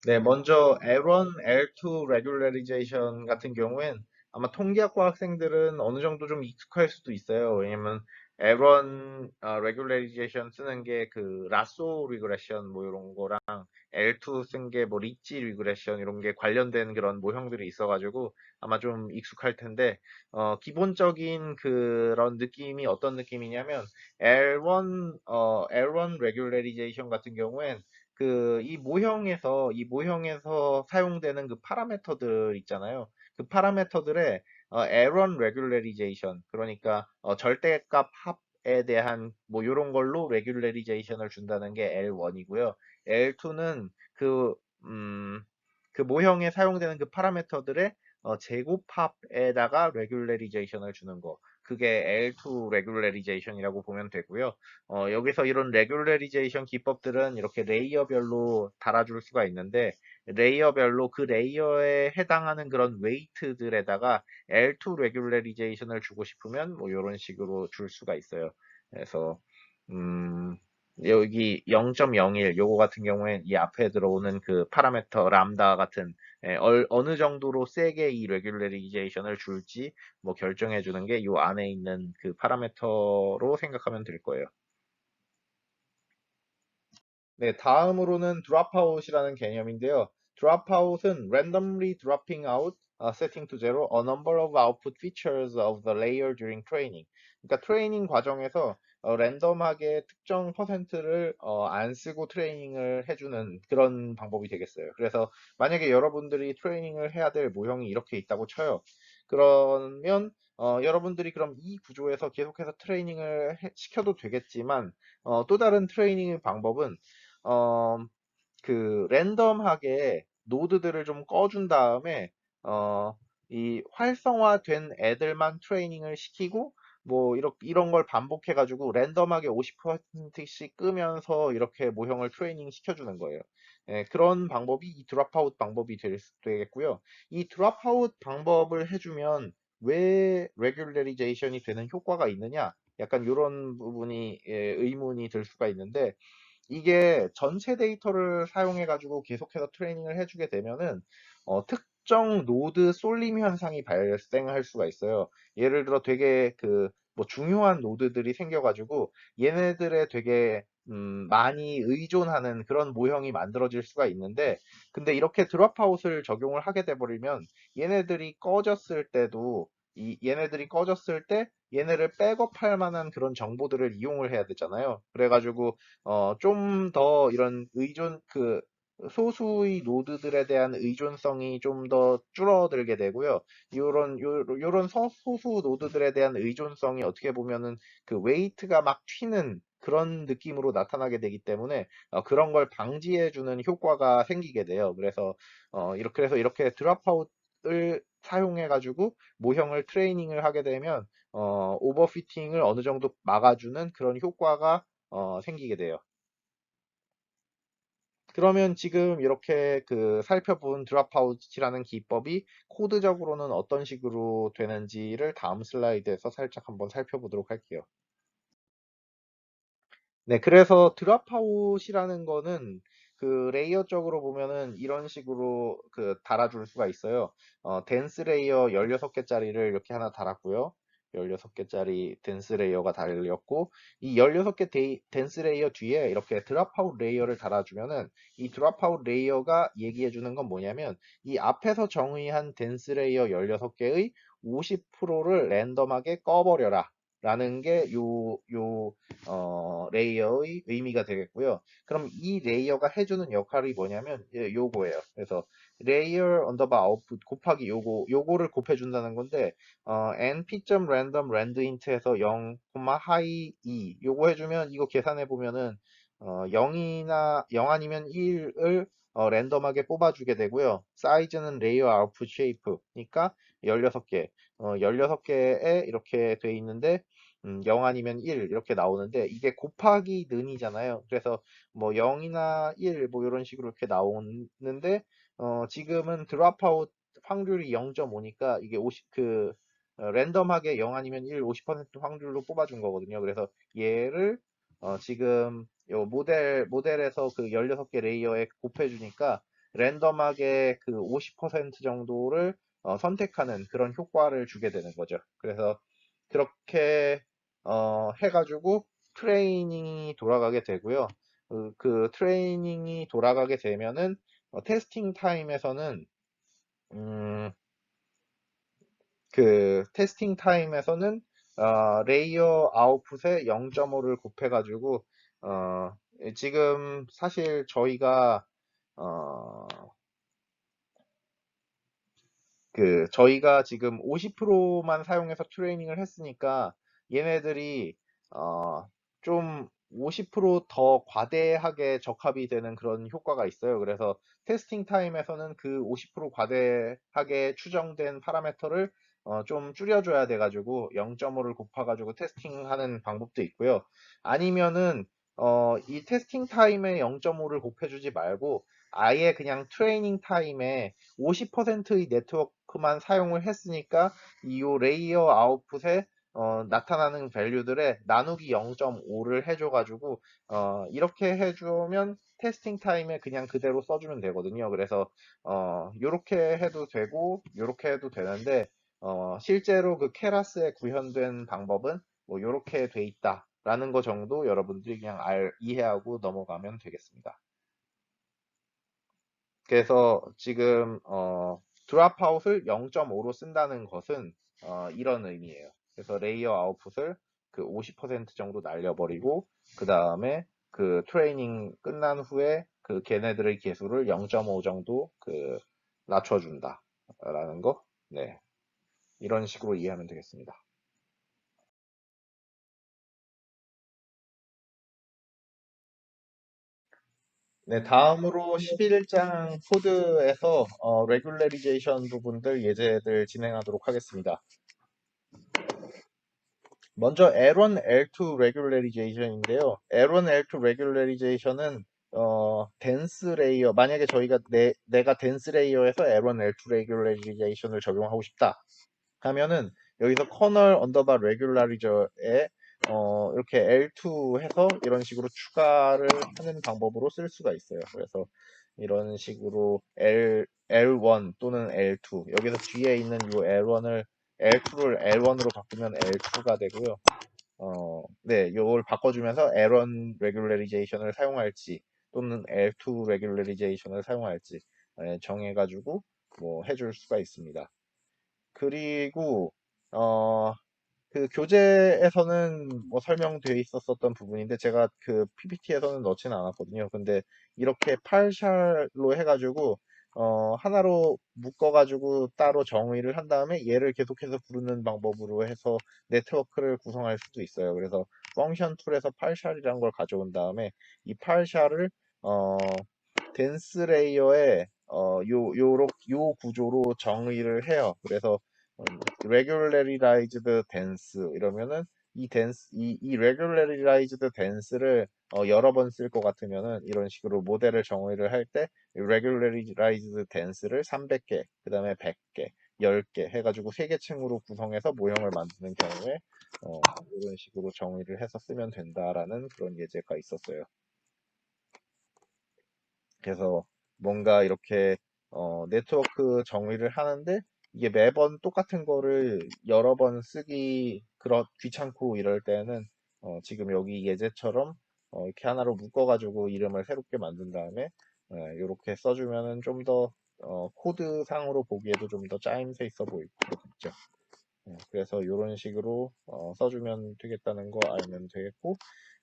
S2: 네, 먼저 L1, L2 레귤러리제이션 같은 경우엔 아마 통계학과 학생들은 어느 정도 좀 익숙할 수도 있어요. 왜냐면 L1 레귤러리제이션 쓰는 게 그 라쏘 리그레션 뭐 이런 거랑 L2 쓴 게 뭐 리치 리그레션 이런 게 관련된 그런 모형들이 있어가지고 아마 좀 익숙할 텐데 기본적인 그런 느낌이 어떤 느낌이냐면 L1 레귤러리제이션 같은 경우엔 이 모형에서 사용되는 그 파라미터들 있잖아요. 그 파라미터들의 에런 레귤레리제이션, 그러니까 절대값 합에 대한 뭐 요런 걸로 레귤레리제이션을 준다는 게 L1이고요. L2는 그 모형에 사용되는 그 파라미터들의 제곱합에다가 레귤레리제이션을 주는 거. 그게 L2 레귤레리제이션이라고 보면 되고요. 여기서 이런 레귤레리제이션 기법들은 이렇게 레이어별로 달아줄 수가 있는데, 레이어별로 그 레이어에 해당하는 그런 웨이트들에다가 L2 레귤레리제이션을 주고 싶으면 뭐 이런 식으로 줄 수가 있어요. 그래서 음, 여기 0.01 요거 같은 경우엔 이 앞에 들어오는 그 파라미터 람다 같은 어느 정도로 세게 이 레귤레리제이션을 줄지 뭐 결정해 주는 게 요 안에 있는 그 파라미터로 생각하면 될 거예요. 네, 다음으로는 dropout이라는 개념인데요. dropout은 randomly dropping out, setting to zero a number of output features of the layer during training. 그러니까 트레이닝 과정에서 랜덤하게 특정 퍼센트를 안 쓰고 트레이닝을 해주는 그런 방법이 되겠어요. 그래서 만약에 여러분들이 트레이닝을 해야 될 모형이 이렇게 있다고 쳐요. 그러면 여러분들이 그럼 이 구조에서 계속해서 트레이닝을 시켜도 되겠지만 또 다른 트레이닝 방법은 어, 랜덤하게 노드들을 좀 꺼준 다음에 이 활성화된 애들만 트레이닝을 시키고 뭐 이런 걸 반복해가지고 랜덤하게 50%씩 끄면서 이렇게 모형을 트레이닝 시켜주는 거예요. 예, 그런 방법이 이 드랍아웃 방법이 되겠고요. 이 드랍아웃 방법을 해주면 왜 레귤레리제이션이 되는 효과가 있느냐? 약간 이런 부분이 의문이 들 수가 있는데, 이게 전체 데이터를 사용해 가지고 계속해서 트레이닝을 해주게 되면은 특정 노드 쏠림 현상이 발생할 수가 있어요. 예를 들어 되게 뭐 중요한 노드들이 생겨가지고 얘네들에 되게 많이 의존하는 그런 모형이 만들어질 수가 있는데, 근데 이렇게 드롭아웃을 적용을 하게 돼 버리면 얘네들이 꺼졌을 때도 얘네들이 꺼졌을 때 얘네를 백업할 만한 그런 정보들을 이용을 해야 되잖아요. 그래가지고 좀 더 이런 소수의 노드들에 대한 의존성이 좀 더 줄어들게 되고요. 요런 소수 노드들에 대한 의존성이 어떻게 보면은 그 웨이트가 막 튀는 그런 느낌으로 나타나게 되기 때문에 그런 걸 방지해주는 효과가 생기게 돼요. 그래서 이렇게 드랍아웃을 사용해가지고 모형을 트레이닝을 하게 되면 오버피팅을 어느 정도 막아주는 그런 효과가 생기게 돼요. 그러면 지금 이렇게 살펴본 드랍아웃이라는 기법이 코드적으로는 어떤 식으로 되는지를 다음 슬라이드에서 살짝 한번 살펴보도록 할게요. 네, 그래서 드랍아웃이라는 거는 레이어적으로 보면은 이런 식으로 달아줄 수가 있어요. 덴스 레이어 16개짜리를 이렇게 하나 달았고요. 16개짜리 덴스 레이어가 달렸고, 이 16개 덴스 레이어 뒤에 이렇게 드랍아웃 레이어를 달아주면은 이 드랍아웃 레이어가 얘기해주는 건 뭐냐면 이 앞에서 정의한 덴스 레이어 16개의 50%를 랜덤하게 꺼버려라 라는 게 레이어의 의미가 되겠고요. 그럼 이 레이어가 해주는 역할이 뭐냐면 요거예요. 그래서 레이어 언더바 아웃풋 곱하기 요거를 곱해준다는 건데 np.random randoint에서 0, 하이 2 요거 해주면 이거 계산해 보면은 0 아니면 1을 랜덤하게 뽑아주게 되고요. 사이즈는 레이어 아웃풋 쉐이프니까 16개, 16개에 이렇게 돼 있는데 0 아니면 1 이렇게 나오는데 이게 곱하기 는이잖아요. 그래서 뭐 0이나 1 뭐 이런 식으로 이렇게 나오는데 지금은 드랍아웃 확률이 0.5니까 이게 랜덤하게 0 아니면 1 50% 확률로 뽑아준 거거든요. 그래서 얘를 지금 요 모델에서 16개 레이어에 곱해주니까 랜덤하게 50% 정도를 선택하는 그런 효과를 주게 되는 거죠. 그래서 그렇게 해가지고 트레이닝이 돌아가게 되고요. 트레이닝이 돌아가게 되면은 테스팅 타임에서는 음, 테스팅 타임에서는 레이어 아웃풋에 0.5를 곱해가지고 지금 사실 저희가 어, 저희가 지금 50%만 사용해서 트레이닝을 했으니까 얘네들이 좀 50%더 과대하게 적합이 되는 그런 효과가 있어요. 그래서 테스팅 타임에서는 그 50% 과대하게 추정된 파라미터를 좀 줄여줘야 돼가지고 0.5를 곱해가지고 테스팅하는 방법도 있고요. 아니면은 이 테스팅 타임에 0.5를 곱해주지 말고 아예 그냥 트레이닝 타임에 50%의 네트워크만 사용을 했으니까 이 레이어 아웃풋에 나타나는 밸류들의 나누기 0.5를 해줘가지고 이렇게 해주면 테스팅 타임에 그냥 그대로 써주면 되거든요. 그래서 이렇게 해도 되고 이렇게 해도 되는데 실제로 그 케라스에 구현된 방법은 뭐 이렇게 돼 있다라는 거 정도 여러분들이 그냥 이해하고 넘어가면 되겠습니다. 그래서 지금 드랍아웃을 0.5로 쓴다는 것은 이런 의미예요. 그래서 레이어 아웃풋을 그 50% 정도 날려버리고 그 다음에 그 트레이닝 끝난 후에 그 걔네들의 개수를 0.5 정도 그 낮춰준다라는 거. 네, 이런 식으로 이해하면 되겠습니다. 네, 다음으로 11장 코드에서 레귤레리제이션 부분들 예제들 진행하도록 하겠습니다. 먼저 L1, L2 regularization 인데요. L1, L2 regularization dense 레이어, 만약에 저희가 내가 dense 레이어에서 L1, L2 regularization 을 적용하고 싶다 하면은 여기서 kernel underbar regularize에 이렇게 L2 해서 이런 식으로 추가를 하는 방법으로 쓸 수가 있어요. 그래서 이런 식으로 L1 또는 L2 여기서 뒤에 있는 이 L1을 L2를 L1으로 바꾸면 L2가 되고요. 네, 이걸 바꿔주면서 L1 regularization 을 사용할지 또는 L2 regularization 을 사용할지 정해가지고 뭐 해줄 수가 있습니다. 그리고 어, 그 교재에서는 뭐 설명되어 있었던 부분인데 제가 그 PPT에서는 넣지는 않았거든요. 근데 이렇게 팔샬로 해가지고 하나로 묶어가지고 따로 정의를 한 다음에 얘를 계속해서 부르는 방법으로 해서 네트워크를 구성할 수도 있어요. 그래서 펑션 툴에서 팔샬이라는 걸 가져온 다음에 이 팔샬을 덴스 레이어에 요 구조로 정의를 해요. 그래서 regularized dense 이러면은 이 regularized dense를 여러 번 쓸 것 같으면은 이런 식으로 모델을 정의를 할 때 regularized dense를 300개, 그 다음에 100개, 10개 해가지고 세 개 층으로 구성해서 모형을 만드는 경우에 이런 식으로 정의를 해서 쓰면 된다라는 그런 예제가 있었어요. 그래서 뭔가 이렇게 네트워크 정의를 하는데 이게 매번 똑같은 거를 여러 번 쓰기 귀찮고 이럴 때는 지금 여기 예제처럼 이렇게 하나로 묶어가지고 이름을 새롭게 만든 다음에 이렇게 써주면은 좀 더 코드상으로 보기에도 좀 더 짜임새 있어 보이고 그렇죠. 그래서 이런 식으로 써주면 되겠다는 거 알면 되겠고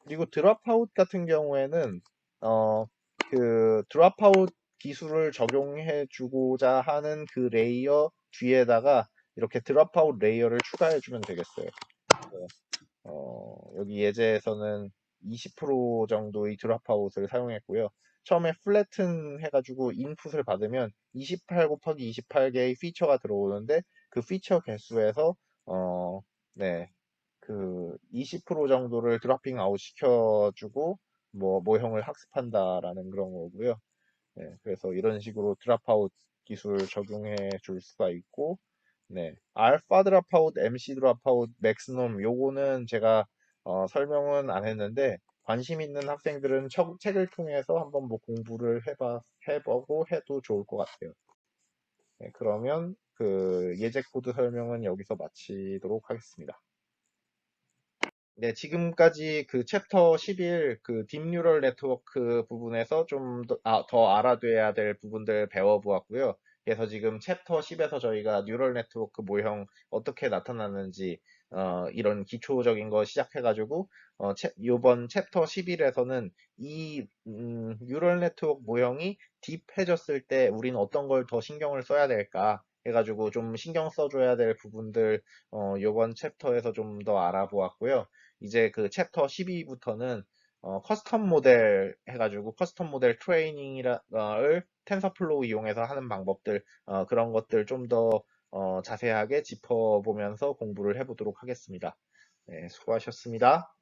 S2: 그리고 드랍아웃 같은 경우에는 어, 그 드랍아웃 기술을 적용해 주고자 하는 그 레이어 뒤에다가 이렇게 드랍아웃 레이어를 추가해 주면 되겠어요. 여기 예제에서는 20% 정도의 드랍아웃을 사용했고요. 처음에 플래튼 해가지고 인풋을 받으면 28 곱하기 28개의 피처가 들어오는데 그 피처 개수에서 네, 그 20% 정도를 드랍핑 아웃 시켜주고 뭐 모형을 학습한다라는 그런 거고요. 네, 그래서 이런 식으로 드랍아웃 기술 적용해 줄 수가 있고, 네, 알파 드랍아웃, MC 드랍아웃, 맥스놈 요거는 제가 설명은 안 했는데 관심 있는 학생들은 책을 통해서 한번 뭐 공부를 해보고 해도 좋을 것 같아요. 네, 그러면 그 예제 코드 설명은 여기서 마치도록 하겠습니다. 네, 지금까지 그 챕터 11 그 딥뉴럴 네트워크 부분에서 좀 더 알아둬야 될 부분들 배워보았고요. 그래서 지금 챕터 10에서 저희가 뉴럴 네트워크 모형 어떻게 나타나는지 이런 기초적인 거 시작해가지고 이번 챕터 11에서는 이 뉴럴 네트워크 모형이 딥해졌을 때 우리는 어떤 걸 더 신경을 써야 될까 해가지고 좀 신경 써줘야 될 부분들 이번 챕터에서 좀 더 알아보았고요. 이제 그 챕터 12부터는 커스텀 모델 해가지고 커스텀 모델 트레이닝을 텐서플로우 이용해서 하는 방법들 그런 것들 좀 더 자세하게 짚어보면서 공부를 해보도록 하겠습니다. 네, 수고하셨습니다.